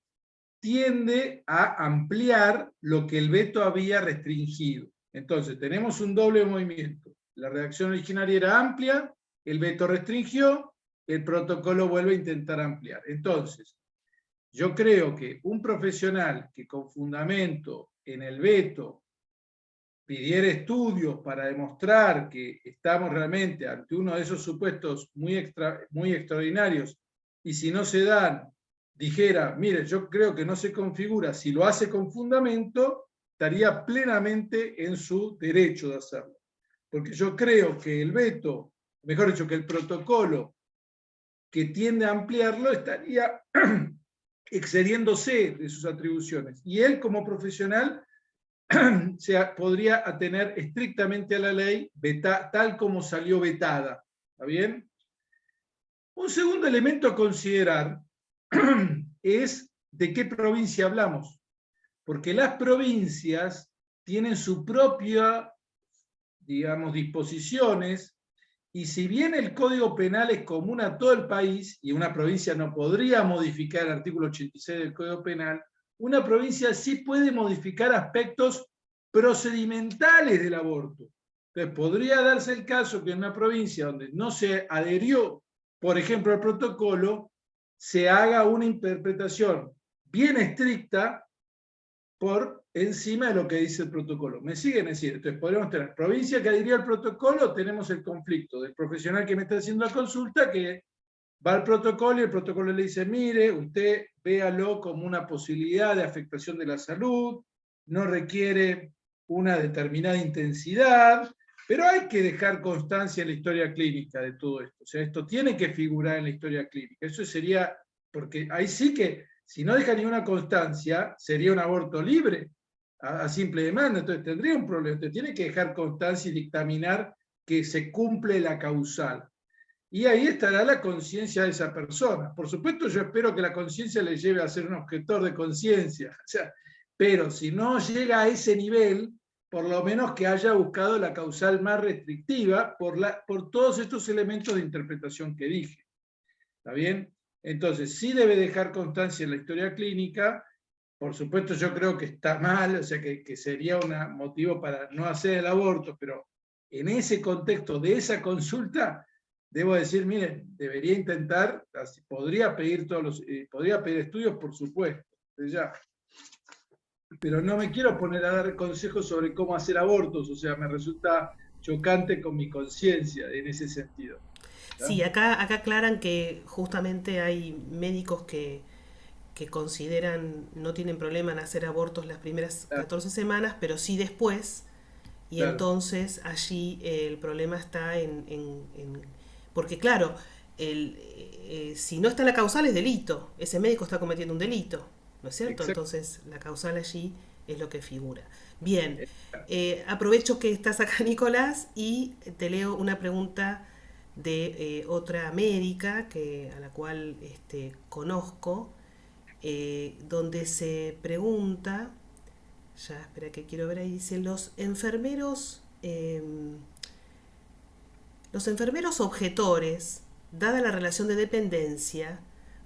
tiende a ampliar lo que el veto había restringido. Entonces, tenemos un doble movimiento. La redacción originaria era amplia, el veto restringió, el protocolo vuelve a intentar ampliar. Entonces, yo creo que un profesional que con fundamento en el veto pidiera estudios para demostrar que estamos realmente ante uno de esos supuestos muy extraordinarios, y si no se dan, dijera, mire, yo creo que no se configura, si lo hace con fundamento, estaría plenamente en su derecho de hacerlo. Porque yo creo que el veto, mejor dicho, que el protocolo que tiende a ampliarlo, estaría excediéndose de sus atribuciones. Y él, como profesional, podría atener estrictamente a la ley tal como salió vetada. ¿Está bien? Un segundo elemento a considerar es de qué provincia hablamos. Porque las provincias tienen su propia, digamos, disposiciones, y si bien el Código Penal es común a todo el país, y una provincia no podría modificar el artículo 86 del Código Penal, una provincia sí puede modificar aspectos procedimentales del aborto. Entonces, podría darse el caso que en una provincia donde no se adherió, por ejemplo, al protocolo, se haga una interpretación bien estricta por encima de lo que dice el protocolo. ¿Me siguen? Es decir, entonces podríamos tener provincia que adhirió al protocolo, tenemos el conflicto del profesional que me está haciendo la consulta, que va al protocolo y el protocolo le dice, mire, usted véalo como una posibilidad de afectación de la salud, no requiere una determinada intensidad, pero hay que dejar constancia en la historia clínica de todo esto. O sea, esto tiene que figurar en la historia clínica. Eso sería, porque ahí sí que, si no deja ninguna constancia, sería un aborto libre, a simple demanda. Entonces tendría un problema. Entonces tiene que dejar constancia y dictaminar que se cumple la causal. Y ahí estará la conciencia de esa persona. Por supuesto, yo espero que la conciencia le lleve a ser un objetor de conciencia. O sea, pero si no llega a ese nivel, por lo menos que haya buscado la causal más restrictiva por todos estos elementos de interpretación que dije. ¿Está bien? Entonces, sí debe dejar constancia en la historia clínica. Por supuesto, yo creo que está mal, o sea, que sería un motivo para no hacer el aborto, pero en ese contexto de esa consulta, debo decir, miren, debería intentar, podría pedir estudios, por supuesto, ya. Pero no me quiero poner a dar consejos sobre cómo hacer abortos, o sea, me resulta chocante con mi conciencia en ese sentido. ¿Ya? Sí, acá aclaran que justamente hay médicos que consideran no tienen problema en hacer abortos las primeras Claro, 14 semanas, pero sí después, y claro, entonces allí el problema está porque claro, si no está la causal es delito, ese médico está cometiendo un delito, ¿no es cierto? exacto. Entonces la causal allí es lo que figura. Bien, aprovecho que estás acá, Nicolás, y te leo una pregunta de otra médica a la cual conozco, donde se pregunta, ya espera que quiero ver ahí, dice, los enfermeros objetores, dada la relación de dependencia,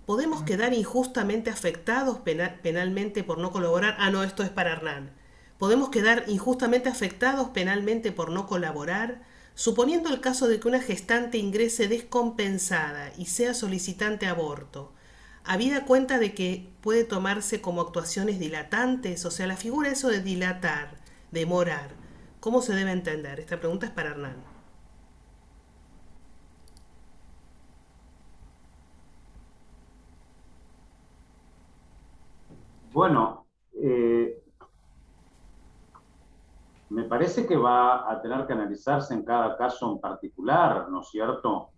¿podemos quedar injustamente afectados penalmente por no colaborar? Ah, no, esto es para Hernán. ¿Podemos quedar injustamente afectados penalmente por no colaborar? Suponiendo el caso de que una gestante ingrese descompensada y sea solicitante aborto, habida cuenta de que puede tomarse como actuaciones dilatantes, o sea, la figura eso de dilatar, demorar, ¿cómo se debe entender? Esta pregunta es para Hernán. Bueno, me parece que va a tener que analizarse en cada caso en particular, ¿no es cierto?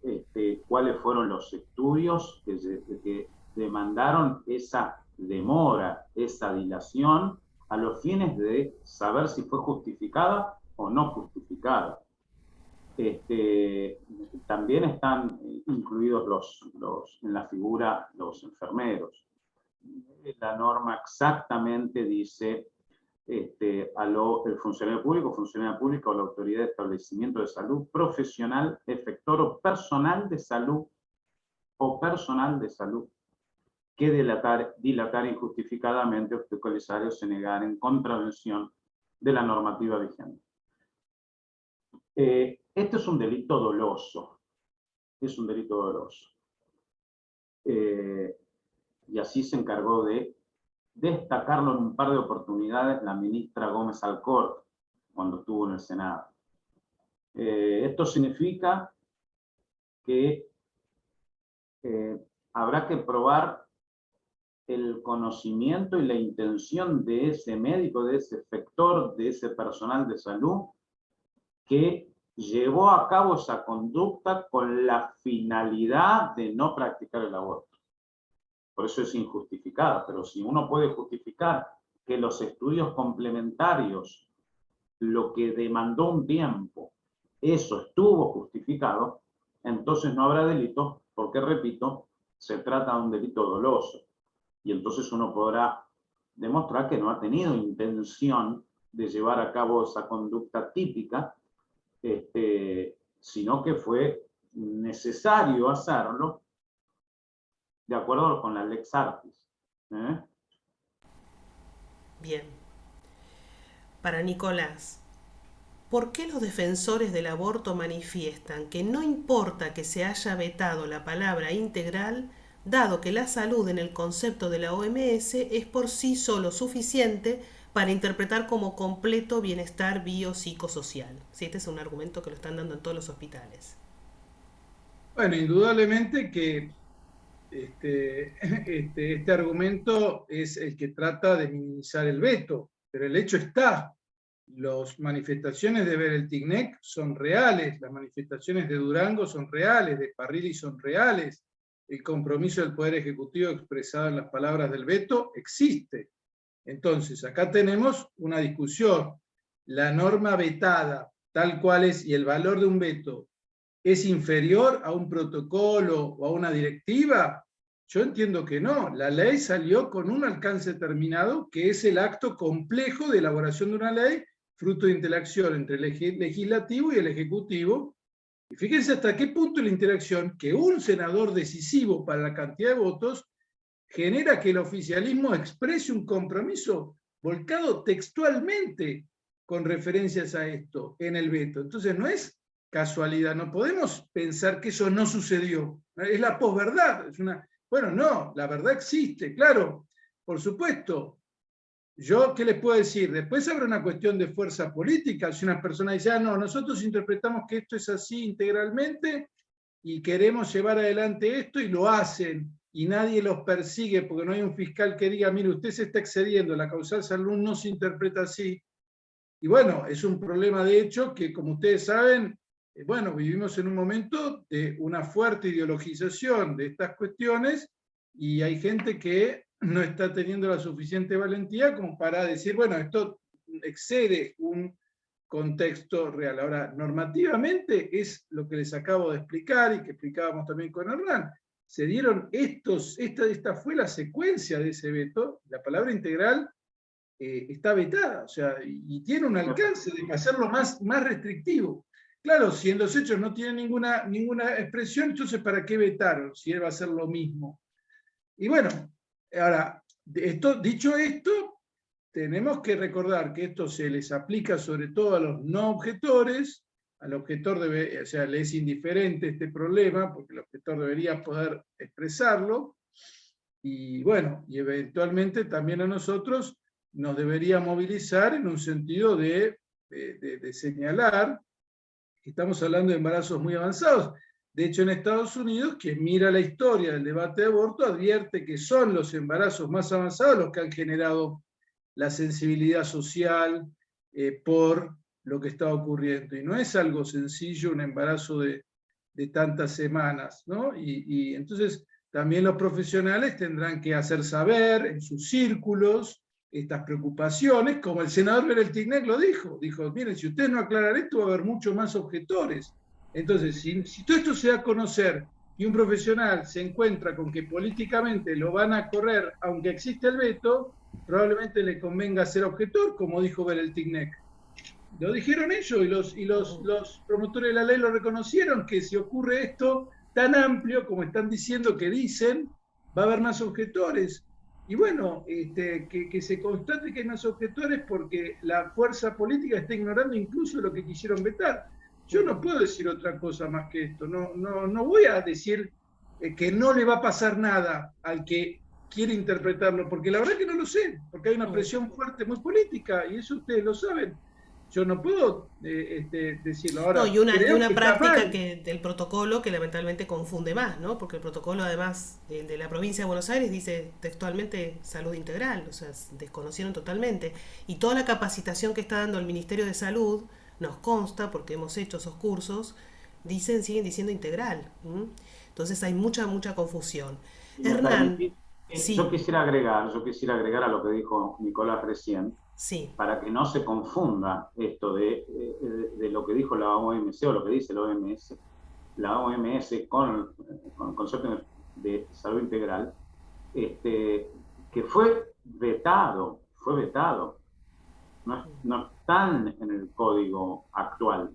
Cuáles fueron los estudios que demandaron esa demora, esa dilación, a los fines de saber si fue justificada o no justificada. También están incluidos en la figura los enfermeros. La norma exactamente dice el funcionario pública o la autoridad de establecimiento de salud profesional, efector o personal de salud que dilatar injustificadamente, obstaculizar o se negar en contravención de la normativa vigente. Este es un delito doloso. Es un delito doloso. Y así se encargó de destacarlo en un par de oportunidades la ministra Gómez Alcorta, cuando estuvo en el Senado. Esto significa que habrá que probar el conocimiento y la intención de ese médico, de ese efector, de ese personal de salud, que llevó a cabo esa conducta con la finalidad de no practicar el aborto. Por eso es injustificada, pero si uno puede justificar que los estudios complementarios, lo que demandó un tiempo, eso estuvo justificado, entonces no habrá delito, porque, repito, se trata de un delito doloso. Y entonces uno podrá demostrar que no ha tenido intención de llevar a cabo esa conducta típica, sino que fue necesario hacerlo de acuerdo con la Lex Artis. Bien. Para Nicolás, ¿por qué los defensores del aborto manifiestan que no importa que se haya vetado la palabra integral, dado que la salud en el concepto de la OMS es por sí solo suficiente para interpretar como completo bienestar biopsicosocial? Sí, este es un argumento que lo están dando en todos los hospitales. Bueno, indudablemente que este argumento es el que trata de minimizar el veto, pero el hecho está. Las manifestaciones de Bereltignek son reales, las manifestaciones de Durango son reales, de Parrilli son reales, el compromiso del Poder Ejecutivo expresado en las palabras del veto existe. Entonces, acá tenemos una discusión. La norma vetada, tal cual es, y el valor de un veto, ¿es inferior a un protocolo o a una directiva? Yo entiendo que no. La ley salió con un alcance determinado, que es el acto complejo de elaboración de una ley, fruto de interacción entre el legislativo y el ejecutivo. Y fíjense hasta qué punto la interacción que un senador decisivo para la cantidad de votos genera que el oficialismo exprese un compromiso volcado textualmente con referencias a esto en el veto. Entonces no es casualidad, no podemos pensar que eso no sucedió. Es la posverdad. Bueno, no, la verdad existe, claro, por supuesto. Yo, ¿qué les puedo decir? Después habrá una cuestión de fuerza política. Si una persona dice, ah, no, nosotros interpretamos que esto es así integralmente y queremos llevar adelante esto y lo hacen y nadie los persigue porque no hay un fiscal que diga, mire, usted se está excediendo, la causal salud no se interpreta así. Y bueno, es un problema de hecho que, como ustedes saben, bueno, vivimos en un momento de una fuerte ideologización de estas cuestiones y hay gente que no está teniendo la suficiente valentía como para decir, bueno, esto excede un contexto real. Ahora, normativamente es lo que les acabo de explicar y que explicábamos también con Hernán. Se dieron esta fue la secuencia de ese veto, la palabra integral está vetada, o sea, y tiene un alcance de hacerlo más restrictivo. Claro, si en los hechos no tiene ninguna expresión, entonces ¿para qué vetaron? Si él va a hacer lo mismo. Y bueno, ahora, dicho esto, tenemos que recordar que esto se les aplica sobre todo a los no objetores. Al objetor o sea, le es indiferente este problema, porque el objetor debería poder expresarlo. Y bueno, y eventualmente también a nosotros nos debería movilizar en un sentido de señalar que estamos hablando de embarazos muy avanzados. De hecho, en Estados Unidos, quien mira la historia del debate de aborto advierte que son los embarazos más avanzados los que han generado la sensibilidad social por lo que está ocurriendo. Y no es algo sencillo un embarazo de tantas semanas, ¿no? Y entonces también los profesionales tendrán que hacer saber en sus círculos estas preocupaciones, como el senador Bereltignac lo dijo. Dijo, miren, si ustedes no aclaran esto, va a haber mucho más objetores. Entonces, si todo esto se da a conocer y un profesional se encuentra con que políticamente lo van a correr, aunque existe el veto, probablemente le convenga ser objetor, como dijo Bereltignac. Lo dijeron ellos y los promotores de la ley lo reconocieron, que si ocurre esto tan amplio como están diciendo que dicen, va a haber más objetores. Y bueno, que se constate que hay más objetores porque la fuerza política está ignorando incluso lo que quisieron vetar. Yo no puedo decir otra cosa más que esto. No voy a decir que no le va a pasar nada al que quiere interpretarlo, porque la verdad que no lo sé, porque hay una presión fuerte muy política, y eso ustedes lo saben. Yo no puedo decirlo ahora. No, y una práctica del protocolo que lamentablemente confunde más, ¿no? Porque el protocolo, además, de la provincia de Buenos Aires, dice textualmente salud integral, o sea, desconocieron totalmente. Y toda la capacitación que está dando el Ministerio de Salud, nos consta, porque hemos hecho esos cursos, siguen diciendo integral. Entonces hay mucha confusión. Hernán, sí. Yo quisiera agregar a lo que dijo Nicolás recién, sí, para que no se confunda esto de lo que dijo la OMS o lo que dice la OMS con el concepto de salud integral, que fue vetado, no están en el código actual,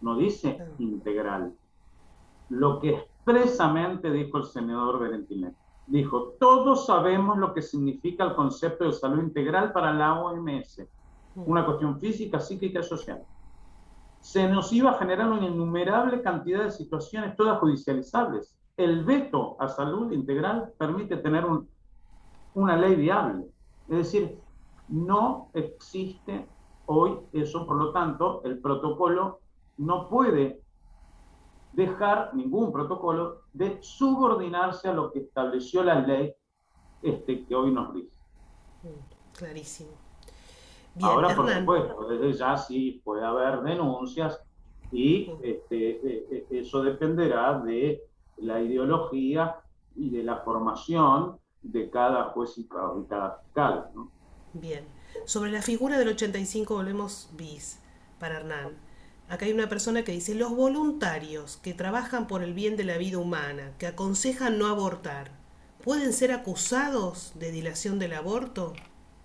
no dice integral. Lo que expresamente dijo el senador Bereltignac, dijo, todos sabemos lo que significa el concepto de salud integral para la OMS, una cuestión física, psíquica y social. Se nos iba a generar una innumerable cantidad de situaciones, todas judicializables. El veto a salud integral permite tener una ley viable. Es decir, no existe hoy eso, por lo tanto, el protocolo no puede dejar ningún protocolo de subordinarse a lo que estableció la ley que hoy nos dice. Clarísimo. Bien, ahora, Hernán. por supuesto, desde ya sí puede haber denuncias y eso dependerá de la ideología y de la formación de cada juez y cada fiscal, ¿no? Bien. Sobre la figura del 85 volvemos bis para Hernán. Acá hay una persona que dice, los voluntarios que trabajan por el bien de la vida humana, que aconsejan no abortar, ¿pueden ser acusados de dilación del aborto?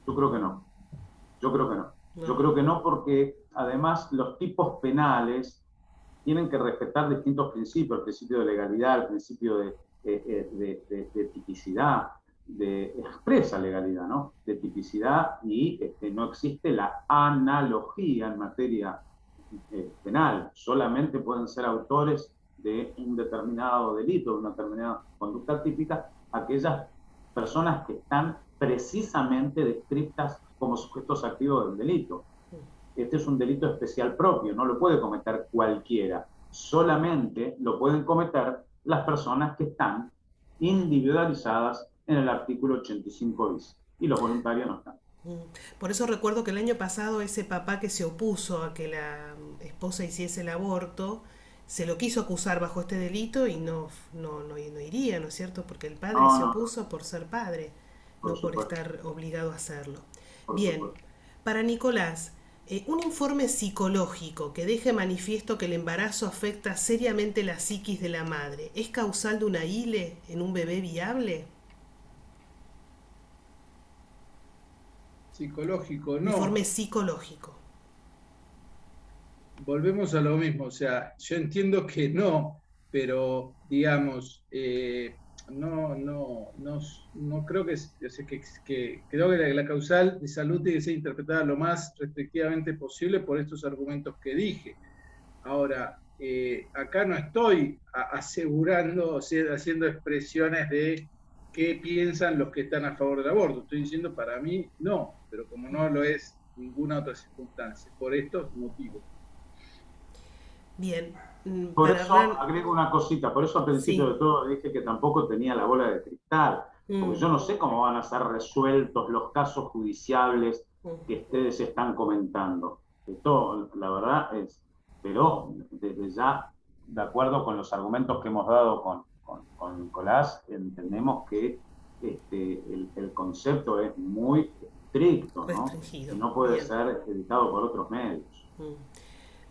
Yo creo que no. No. Yo creo que no, porque además los tipos penales tienen que respetar distintos principios, el principio de legalidad, el principio de tipicidad, de expresa legalidad, ¿no? De tipicidad, y no existe la analogía en materia penal. Solamente pueden ser autores de un determinado delito, de una determinada conducta típica, aquellas personas que están precisamente descritas como sujetos activos del delito. Este es un delito especial propio, no lo puede cometer cualquiera. Solamente lo pueden cometer las personas que están individualizadas en el artículo 85 bis. Y los voluntarios no están. Por eso recuerdo que el año pasado ese papá que se opuso a que la esposa hiciese el aborto, se lo quiso acusar bajo este delito y no iría, ¿no es cierto? Porque el padre se opuso por ser padre, no por estar obligado a hacerlo. Bien, para Nicolás, un informe psicológico que deje manifiesto que el embarazo afecta seriamente la psiquis de la madre, ¿es causal de una ILE en un bebé viable? Psicológico, no. Informe psicológico. Volvemos a lo mismo, o sea, yo entiendo que no, pero digamos, no creo que, o sea, que creo que la causal de salud tiene que ser interpretada lo más restrictivamente posible por estos argumentos que dije. Ahora, acá no estoy asegurando, o sea, haciendo expresiones de qué piensan los que están a favor del aborto. Estoy diciendo, para mí, no, pero como no lo es ninguna otra circunstancia, por estos motivos. Bien. Por eso agrego una cosita, por eso al principio de todo dije que tampoco tenía la bola de cristal, porque yo no sé cómo van a ser resueltos los casos judiciales que ustedes están comentando. Esto, la verdad, pero desde ya, de acuerdo con los argumentos que hemos dado con Nicolás, entendemos que el concepto es muy estricto, ¿no? Restringido. Y no puede ser editado por otros medios.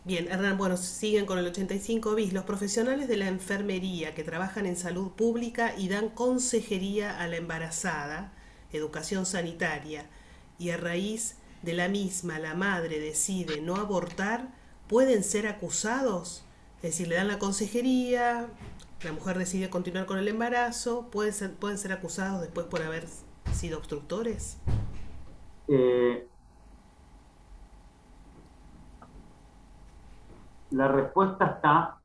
Bien, Hernán, bueno, siguen con el 85 bis. Los profesionales de la enfermería que trabajan en salud pública y dan consejería a la embarazada, educación sanitaria, y a raíz de la misma la madre decide no abortar, ¿pueden ser acusados? Es decir, le dan la consejería, la mujer decide continuar con el embarazo, ¿pueden ser acusados después por haber sido obstructores? La respuesta está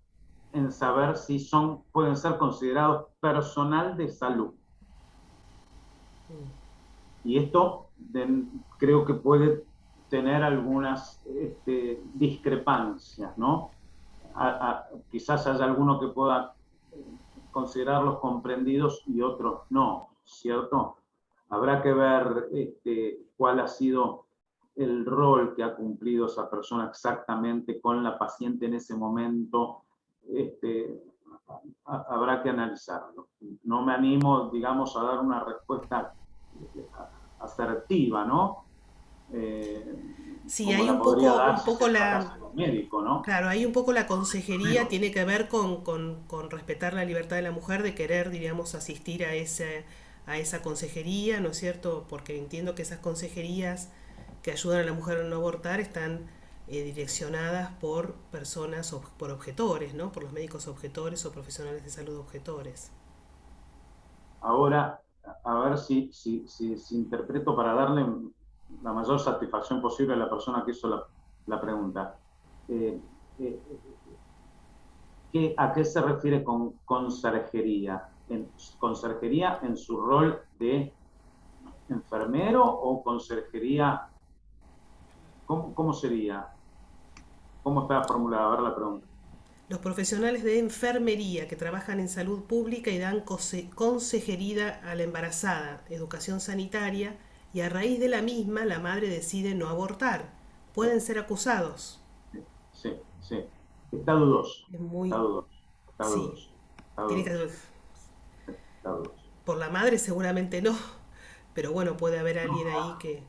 en saber si pueden ser considerados personal de salud. Y esto creo que puede tener algunas discrepancias, ¿no? Quizás haya alguno que pueda considerarlos comprendidos y otros no, ¿cierto? Habrá que ver cuál ha sido el rol que ha cumplido esa persona exactamente con la paciente en ese momento. Habrá que analizarlo. No me animo, digamos, a dar una respuesta asertiva, ¿no? Sí, hay un poco la... médico, ¿no? Claro, hay un poco la consejería, tiene que ver con respetar la libertad de la mujer, de querer, diríamos, asistir a esa consejería, ¿no es cierto? Porque entiendo que esas consejerías que ayudan a la mujer a no abortar están direccionadas por personas, por objetores, ¿no? Por los médicos objetores o profesionales de salud objetores. Ahora, a ver si interpreto para darle la mayor satisfacción posible a la persona que hizo la pregunta. ¿A qué se refiere con conserjería? ¿Conserjería en su rol de enfermero o conserjería? ¿Cómo sería? ¿Cómo está formulada? A ver la pregunta. Los profesionales de enfermería que trabajan en salud pública y dan consejería a la embarazada, educación sanitaria, y a raíz de la misma la madre decide no abortar. ¿Pueden ser acusados? Sí. Está dudoso. Es muy... Está dudoso. Sí. Tiene que... Está dudoso. Por la madre seguramente no, pero bueno, puede haber alguien ahí que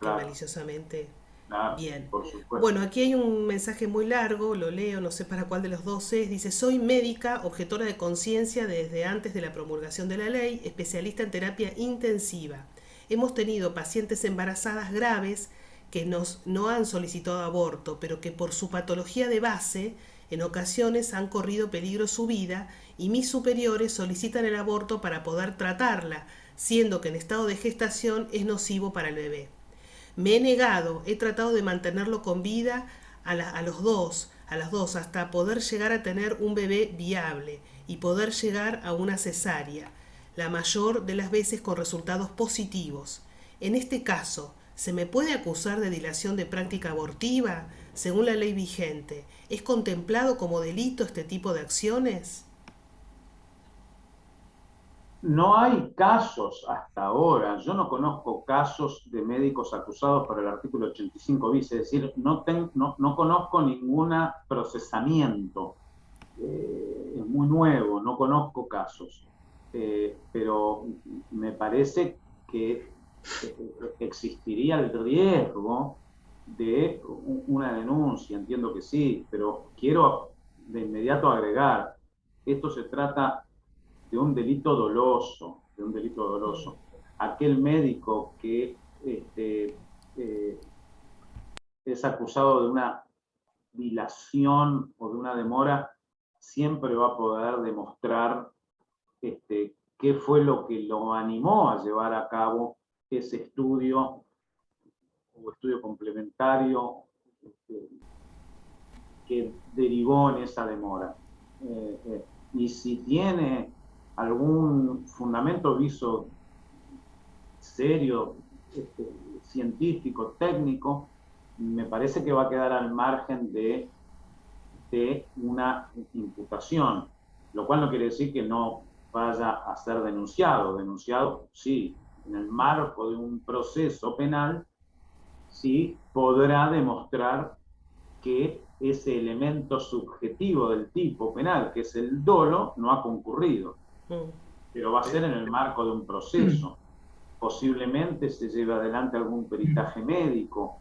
maliciosamente... Claro, bien. Por supuesto. Bueno, aquí hay un mensaje muy largo, lo leo, no sé para cuál de los dos es. Dice, soy médica, objetora de conciencia desde antes de la promulgación de la ley, especialista en terapia intensiva. Hemos tenido pacientes embarazadas graves que no han solicitado aborto, pero que por su patología de base en ocasiones han corrido peligro su vida y mis superiores solicitan el aborto para poder tratarla, siendo que en estado de gestación es nocivo para el bebé. Me he negado, he tratado de mantenerlo con vida a las dos, hasta poder llegar a tener un bebé viable y poder llegar a una cesárea, la mayor de las veces con resultados positivos. En este caso, ¿se me puede acusar de dilación de práctica abortiva? Según la ley vigente, ¿es contemplado como delito este tipo de acciones? No hay casos hasta ahora, yo no conozco casos de médicos acusados por el artículo 85 bis, es decir, no conozco ningún procesamiento, es muy nuevo, no conozco casos, pero me parece que existiría el riesgo de una denuncia, entiendo que sí, pero quiero de inmediato agregar, esto se trata de un delito doloso, Aquel médico que es acusado de una dilación o de una demora, siempre va a poder demostrar qué fue lo que lo animó a llevar a cabo ese estudio o estudio complementario que derivó en esa demora. Y si tiene algún fundamento viso serio, científico, técnico, me parece que va a quedar al margen de una imputación, lo cual no quiere decir que no vaya a ser denunciado. Denunciado, sí, en el marco de un proceso penal, sí podrá demostrar que ese elemento subjetivo del tipo penal, que es el dolo, no ha concurrido. Pero va a ser en el marco de un proceso. Posiblemente se lleve adelante algún peritaje médico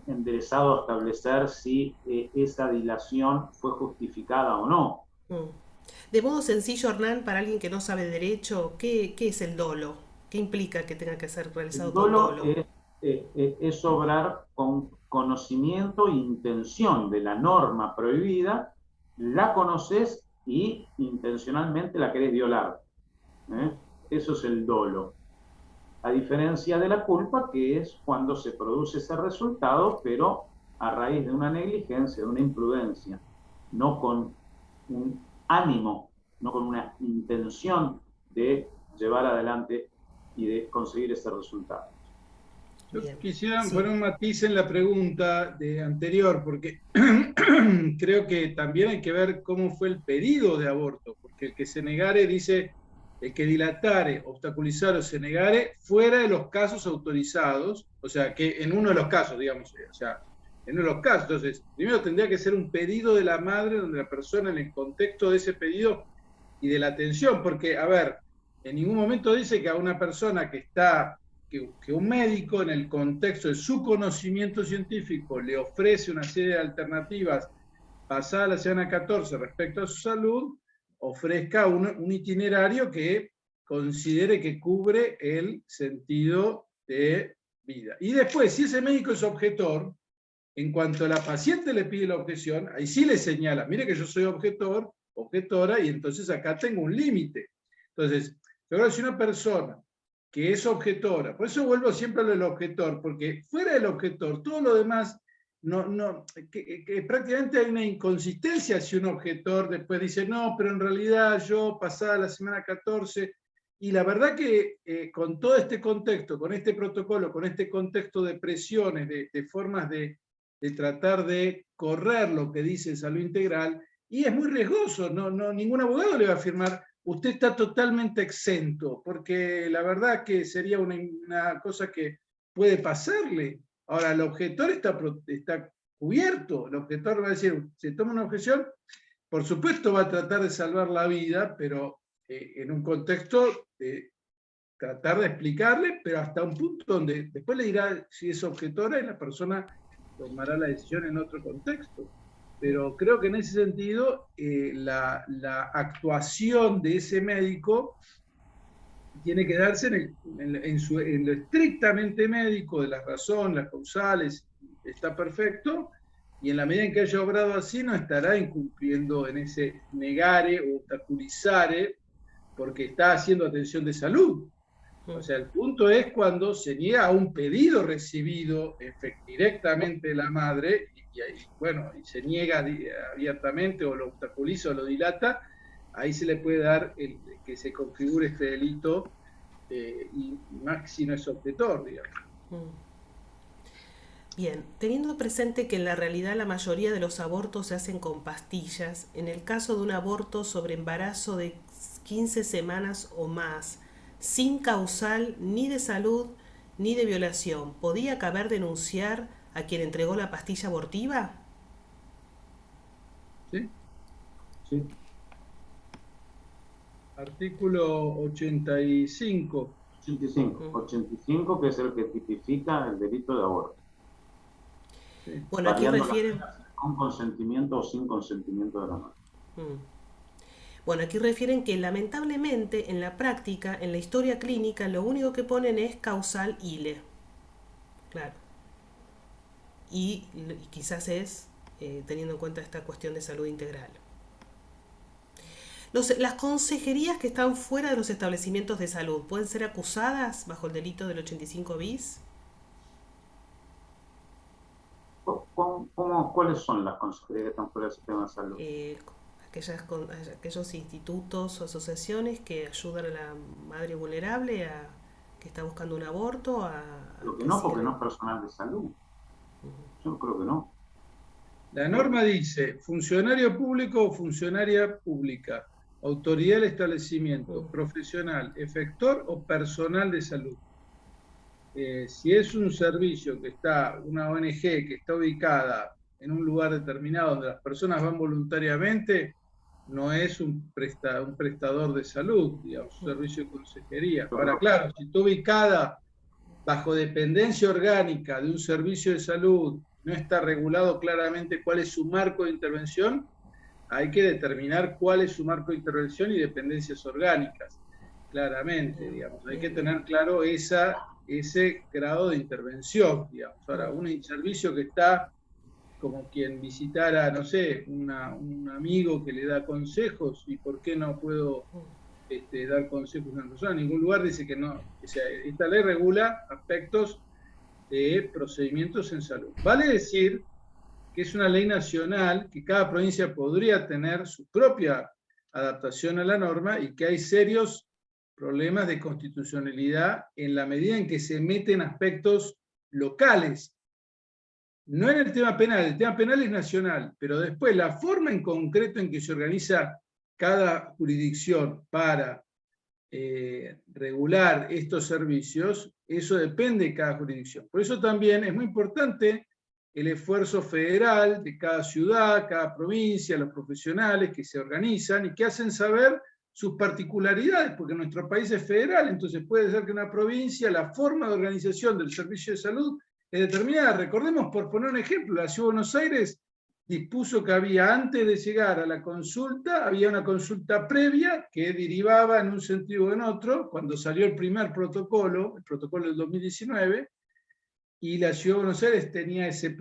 enderezado a establecer si esa dilación fue justificada o no. De modo sencillo, Hernán, para alguien que no sabe derecho, ¿qué es el dolo? ¿Qué implica que tenga que ser realizado con dolo? Es obrar con conocimiento e intención de la norma prohibida, la conoces y intencionalmente la querés violar. Eso es el dolo. A diferencia de la culpa, que es cuando se produce ese resultado, pero a raíz de una negligencia, de una imprudencia, no con un ánimo, no con una intención de llevar adelante y de conseguir ese resultado. Yo quisiera poner un matiz en la pregunta anterior, porque creo que también hay que ver cómo fue el pedido de aborto, porque el que se negare dice, el que dilatare, obstaculizar o se negare fuera de los casos autorizados, o sea, que en uno de los casos, digamos, o sea, en uno de los casos. Entonces, primero tendría que ser un pedido de la madre, donde la persona en el contexto de ese pedido y de la atención, porque, a ver, en ningún momento dice que a una persona que un médico en el contexto de su conocimiento científico le ofrece una serie de alternativas pasada la semana 14 respecto a su salud, ofrezca un itinerario que considere que cubre el sentido de vida. Y después, si ese médico es objetor, en cuanto la paciente le pide la objeción, ahí sí le señala, mire que yo soy objetor, objetora, y entonces acá tengo un límite. Entonces, yo creo que si una persona que es objetora, por eso vuelvo siempre a lo del objetor, porque fuera del objetor, todo lo demás, que prácticamente hay una inconsistencia si un objetor después dice, no, pero en realidad yo pasada la semana 14, y la verdad que con todo este contexto, con este protocolo, con este contexto de presiones, de formas de tratar de correr lo que dice salud integral, y es muy riesgoso, ningún abogado le va a afirmar usted está totalmente exento, porque la verdad que sería una cosa que puede pasarle. Ahora, el objetor está cubierto, el objetor va a decir, se toma una objeción, por supuesto va a tratar de salvar la vida, pero en un contexto de tratar de explicarle, pero hasta un punto donde después le dirá si es objetora y la persona tomará la decisión en otro contexto. Pero creo que en ese sentido la actuación de ese médico tiene que darse en lo estrictamente médico de las razones, las causales, está perfecto, y en la medida en que haya obrado así no estará incumpliendo en ese negare o obstaculizare porque está haciendo atención de salud. O sea, el punto es cuando se niega a un pedido recibido directamente de la madre bueno, y se niega abiertamente o lo obstaculiza o lo dilata, ahí se le puede dar que se configure este delito y más si no es objetor, digamos. Bien, teniendo presente que en la realidad la mayoría de los abortos se hacen con pastillas, en el caso de un aborto sobre embarazo de 15 semanas o más, sin causal ni de salud ni de violación, ¿podía caber denunciar a quien entregó la pastilla abortiva? ¿Sí? Sí. Artículo 85. 85, que es el que tipifica el delito de aborto. Sí. Bueno, aquí Variando refieren... con consentimiento o sin consentimiento de la madre. Bueno, aquí refieren que lamentablemente en la práctica, en la historia clínica, lo único que ponen es causal ile. Claro. Y quizás es teniendo en cuenta esta cuestión de salud integral. Las consejerías que están fuera de los establecimientos de salud, ¿pueden ser acusadas bajo el delito del 85 bis? ¿Cuáles son las consejerías que están fuera del sistema de salud? Aquellos institutos o asociaciones que ayudan a la madre vulnerable que está buscando un aborto. Creo que no, porque no es personal de salud. Yo creo que no. La norma dice, funcionario público o funcionaria pública, autoridad del establecimiento, profesional, efector o personal de salud. Si es un servicio que está, una ONG que está ubicada en un lugar determinado donde las personas van voluntariamente, no es un prestador de salud, digamos, un servicio de consejería. Ahora, claro, si está ubicada bajo dependencia orgánica de un servicio de salud, no está regulado claramente cuál es su marco de intervención, hay que determinar cuál es su marco de intervención y dependencias orgánicas, claramente, digamos. Hay que tener claro ese grado de intervención, digamos. Ahora, un servicio que está como quien visitara, no sé, un amigo que le da consejos, y por qué no puedo dar consejos a una persona. En ningún lugar dice que no. O sea, esta ley regula aspectos de procedimientos en salud. Vale decir que es una ley nacional, que cada provincia podría tener su propia adaptación a la norma y que hay serios problemas de constitucionalidad en la medida en que se meten aspectos locales. No en el tema penal es nacional, pero después la forma en concreto en que se organiza cada jurisdicción para regular estos servicios, eso depende de cada jurisdicción. Por eso también es muy importante el esfuerzo federal de cada ciudad, cada provincia, los profesionales que se organizan y que hacen saber sus particularidades, porque nuestro país es federal, entonces puede ser que una provincia, la forma de organización del servicio de salud es determinada. Recordemos, por poner un ejemplo, la Ciudad de Buenos Aires dispuso que había, antes de llegar a la consulta, había una consulta previa que derivaba en un sentido o en otro, cuando salió el primer protocolo, el protocolo del 2019, y la Ciudad de Buenos Aires tenía ese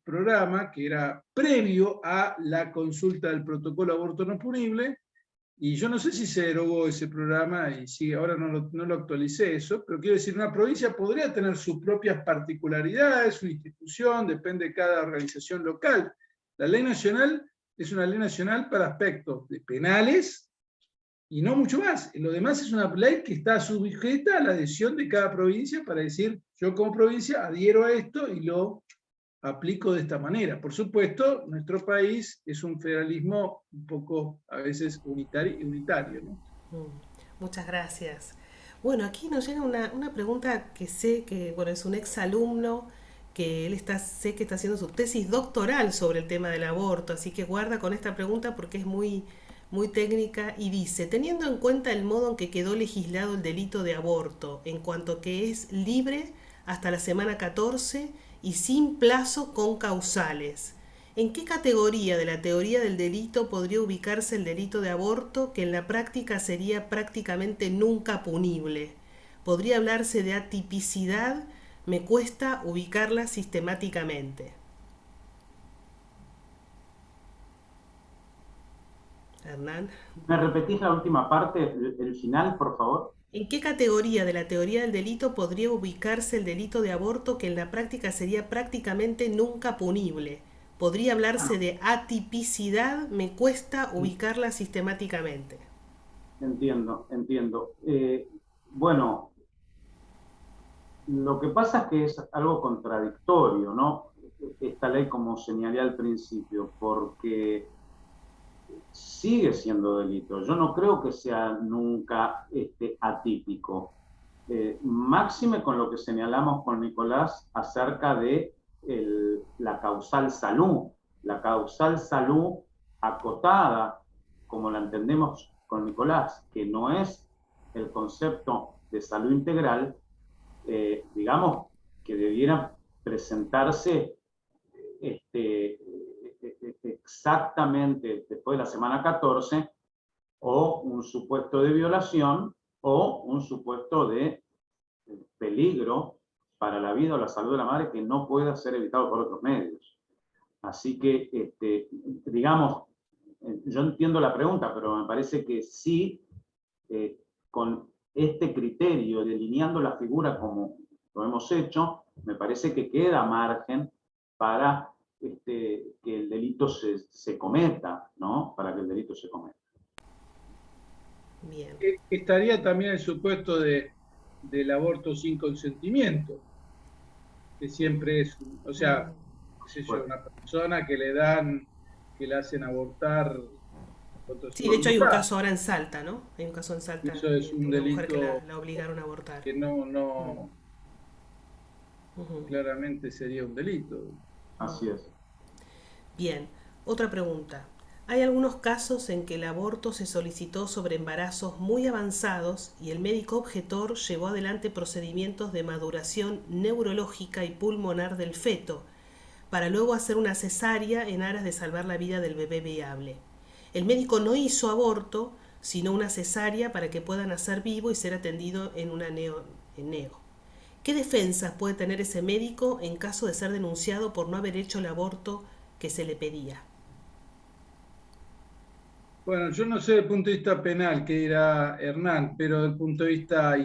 programa que era previo a la consulta del protocolo aborto no punible, y yo no sé si se derogó ese programa, y sí, ahora no lo actualicé eso, pero quiero decir, una provincia podría tener sus propias particularidades, su institución, depende de cada organización local. La ley nacional es una ley nacional para aspectos penales y no mucho más. Lo demás es una ley que está sujeta a la adhesión de cada provincia para decir, yo como provincia adhiero a esto y lo aplico de esta manera. Por supuesto, nuestro país es un federalismo un poco a veces unitario, ¿no? Muchas gracias. Bueno, aquí nos llega una pregunta que sé que, bueno, es un ex alumno que sé que está haciendo su tesis doctoral sobre el tema del aborto, así que guarda con esta pregunta porque es muy, muy técnica y dice, teniendo en cuenta el modo en que quedó legislado el delito de aborto, en cuanto que es libre hasta la semana 14 y sin plazo con causales, ¿En qué categoría de la teoría del delito podría ubicarse el delito de aborto que en la práctica sería prácticamente nunca punible? ¿Podría hablarse de atipicidad? Me cuesta ubicarla sistemáticamente. Hernán. ¿Me repetís la última parte, el final, por favor? ¿En qué categoría de la teoría del delito podría ubicarse el delito de aborto que en la práctica sería prácticamente nunca punible? ¿Podría hablarse de atipicidad? Me cuesta ubicarla sistemáticamente. Entiendo, entiendo. Bueno, lo que pasa es que es algo contradictorio, ¿no? Esta ley, como señalé al principio, porque sigue siendo delito. Yo no creo que sea nunca atípico. Máxime con lo que señalamos con Nicolás acerca de la causal salud. La causal salud acotada, como la entendemos con Nicolás, que no es el concepto de salud integral, digamos que debiera presentarse exactamente después de la semana 14, o un supuesto de violación o un supuesto de peligro para la vida o la salud de la madre que no pueda ser evitado por otros medios. Así que, digamos, yo entiendo la pregunta, pero me parece que sí, con este criterio, delineando la figura como lo hemos hecho, me parece que queda margen para que el delito se cometa, ¿no? Para que el delito se cometa. Bien. Estaría también el supuesto del aborto sin consentimiento, que siempre es, o sea, qué sé yo, una persona que le hacen abortar contra su Sí, de hecho hay un voluntad. caso ahora en Salta, ¿no? Hay un caso en Salta Eso es de un una mujer que delito la obligaron a abortar. que no Ujú. claramente sería un delito. Así es. Bien, otra pregunta. Hay algunos casos en que el aborto se solicitó sobre embarazos muy avanzados y el médico objetor llevó adelante procedimientos de maduración neurológica y pulmonar del feto, para luego hacer una cesárea en aras de salvar la vida del bebé viable. El médico no hizo aborto, sino una cesárea para que pueda nacer vivo y ser atendido en una neo. ¿Qué defensas puede tener ese médico en caso de ser denunciado por no haber hecho el aborto que se le pedía? Bueno, yo no sé desde el punto de vista penal qué dirá Hernán, pero desde el punto de vista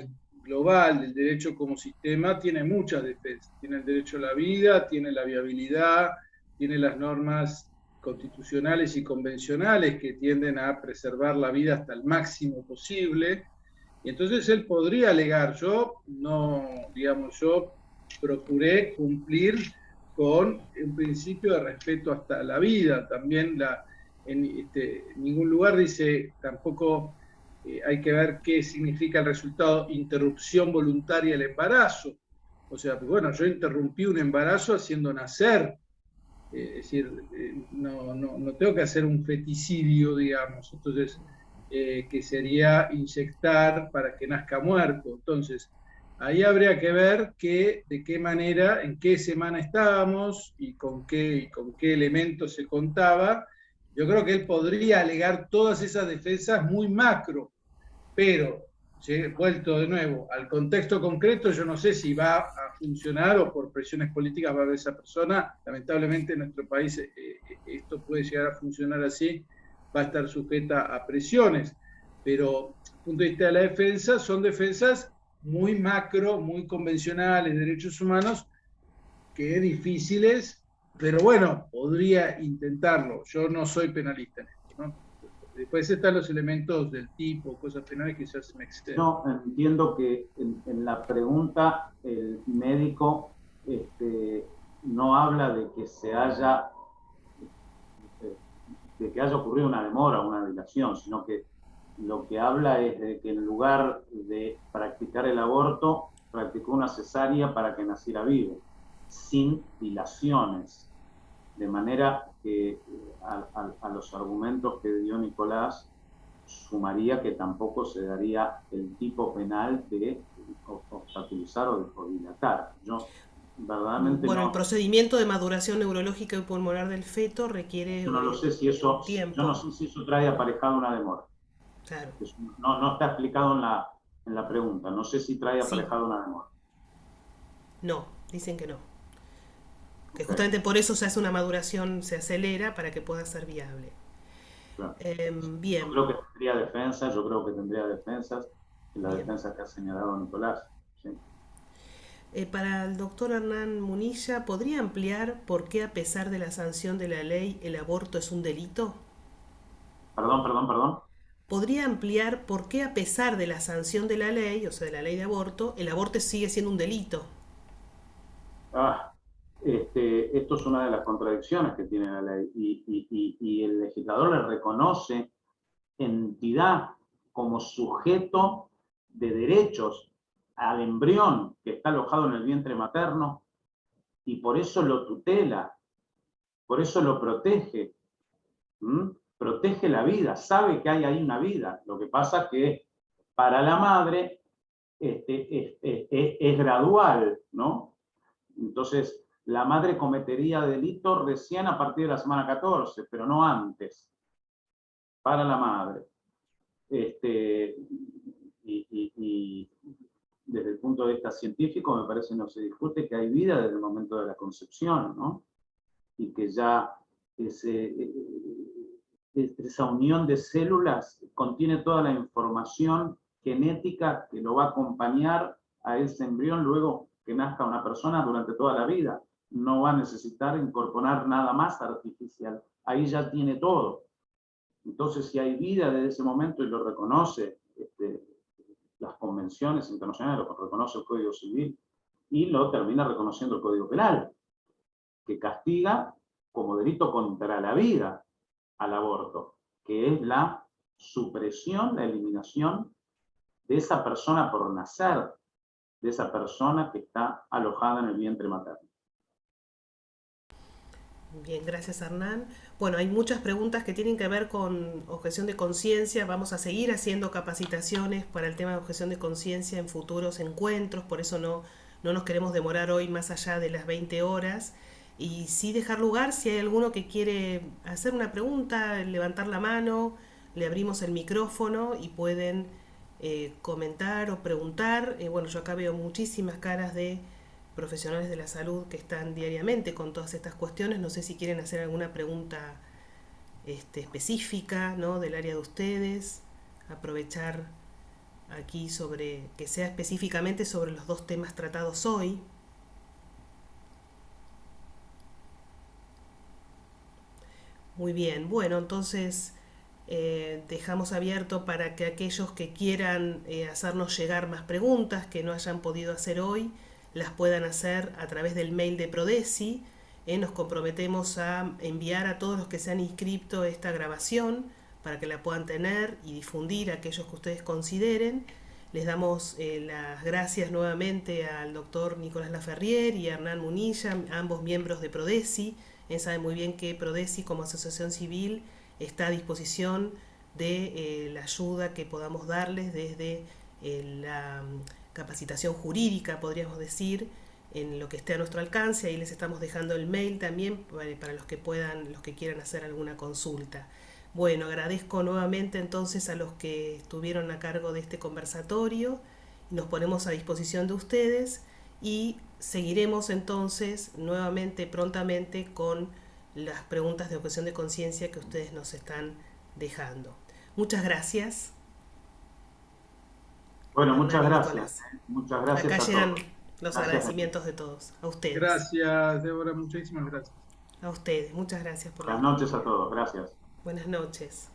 global del derecho como sistema tiene muchas defensas. Tiene el derecho a la vida, tiene la viabilidad, tiene las normas constitucionales y convencionales que tienden a preservar la vida hasta el máximo posible. Y entonces él podría alegar, yo no, digamos, yo procuré cumplir con un principio de respeto hasta la vida. También en ningún lugar dice tampoco hay que ver qué significa el resultado interrupción voluntaria del embarazo. O sea, bueno, yo interrumpí un embarazo haciendo nacer. Es decir, no tengo que hacer un feticidio, digamos. Entonces, que sería inyectar para que nazca muerto. Entonces, ahí habría que ver de qué manera, en qué semana estábamos y con qué elementos se contaba. Yo creo que él podría alegar todas esas defensas muy macro, pero vuelto de nuevo al contexto concreto, yo no sé si va a funcionar o por presiones políticas va a haber esa persona. Lamentablemente en nuestro país esto puede llegar a funcionar así, va a estar sujeta a presiones, pero desde el punto de vista de la defensa, son defensas muy macro, muy convencionales de derechos humanos, que difíciles, pero bueno, podría intentarlo. Yo no soy penalista en esto, ¿no? Después están los elementos del tipo, cosas penales que ya se me exceden. Yo entiendo que en la pregunta el médico no habla de que haya ocurrido una demora o una dilación, sino que lo que habla es de que en lugar de practicar el aborto, practicó una cesárea para que naciera vivo, sin dilaciones. De manera que a los argumentos que dio Nicolás sumaría que tampoco se daría el tipo penal de obstaculizar o dilatar. Verdaderamente Bueno, el no. procedimiento de maduración neurológica y pulmonar del feto requiere Yo no lo sé si eso, yo no tiempo. sé si eso trae aparejado una demora. Claro, No, no está explicado en la pregunta. No sé si trae sí, aparejado una demora. no, dicen que no. Que Ok, justamente por eso se hace una maduración, se acelera para que pueda ser viable. claro. Yo Bien, creo que tendría defensas, yo creo que tendría defensas, y la bien. defensa que ha señalado Nicolás. ¿Sí? Para el doctor Hernán Munilla, ¿podría ampliar por qué a pesar de la sanción de la ley el aborto es un delito? Perdón, perdón, perdón. ¿Podría ampliar por qué a pesar de la sanción de la ley, o sea, de la ley de aborto, el aborto sigue siendo un delito? Ah, esto es una de las contradicciones que tiene la ley y el legislador le reconoce entidad como sujeto de derechos al embrión que está alojado en el vientre materno y por eso lo tutela, por eso lo protege. ¿Mm? Protege la vida, sabe que hay ahí una vida. Lo que pasa es que para la madre es gradual, ¿no? Entonces, la madre cometería delito recién a partir de la semana 14, pero no antes, para la madre. Y desde el punto de vista científico, me parece no se discute que hay vida desde el momento de la concepción, ¿no? Y que ya ese, esa unión de células contiene toda la información genética que lo va a acompañar a ese embrión luego que nazca una persona durante toda la vida. No va a necesitar incorporar nada más artificial. Ahí ya tiene todo. Entonces, si hay vida desde ese momento y lo reconoce las convenciones internacionales, lo reconoce el Código Civil y lo termina reconociendo el Código Penal, que castiga como delito contra la vida al aborto, que es la supresión, la eliminación de esa persona por nacer, de esa persona que está alojada en el vientre materno. Bien, gracias Hernán. Bueno, hay muchas preguntas que tienen que ver con objeción de conciencia. Vamos a seguir haciendo capacitaciones para el tema de objeción de conciencia en futuros encuentros, por eso no nos queremos demorar hoy más allá de las 20 horas. Y sí dejar lugar, si hay alguno que quiere hacer una pregunta, levantar la mano, le abrimos el micrófono y pueden comentar o preguntar. Bueno, yo acá veo muchísimas caras de profesionales de la salud que están diariamente con todas estas cuestiones. No sé si quieren hacer alguna pregunta específica, ¿no?, del área de ustedes. Aprovechar aquí sobre que sea específicamente sobre los dos temas tratados hoy. Muy bien, bueno, entonces dejamos abierto para que aquellos que quieran hacernos llegar más preguntas que no hayan podido hacer hoy, las puedan hacer a través del mail de Prodesi. Nos comprometemos a enviar a todos los que se han inscrito esta grabación para que la puedan tener y difundir a aquellos que ustedes consideren. Les damos las gracias nuevamente al doctor Nicolás Laferrier y a Hernán Munilla, ambos miembros de Prodesi. Sabe muy bien que Prodesi como asociación civil está a disposición de la ayuda que podamos darles desde la capacitación jurídica, podríamos decir, en lo que esté a nuestro alcance. Ahí les estamos dejando el mail también para los que puedan, los que quieran hacer alguna consulta. Bueno, agradezco nuevamente entonces a los que estuvieron a cargo de este conversatorio. Nos ponemos a disposición de ustedes y seguiremos entonces nuevamente prontamente con las preguntas de objeción de conciencia que ustedes nos están dejando. Muchas gracias. Bueno, Hernán muchas y gracias. Nicolás. Muchas gracias Acá a llegan todos. los Gracias. agradecimientos de todos. A ustedes. Gracias, Débora, muchísimas gracias. A ustedes. Muchas gracias por la Buenas noches a disponibilidad. todos. Gracias. Buenas noches.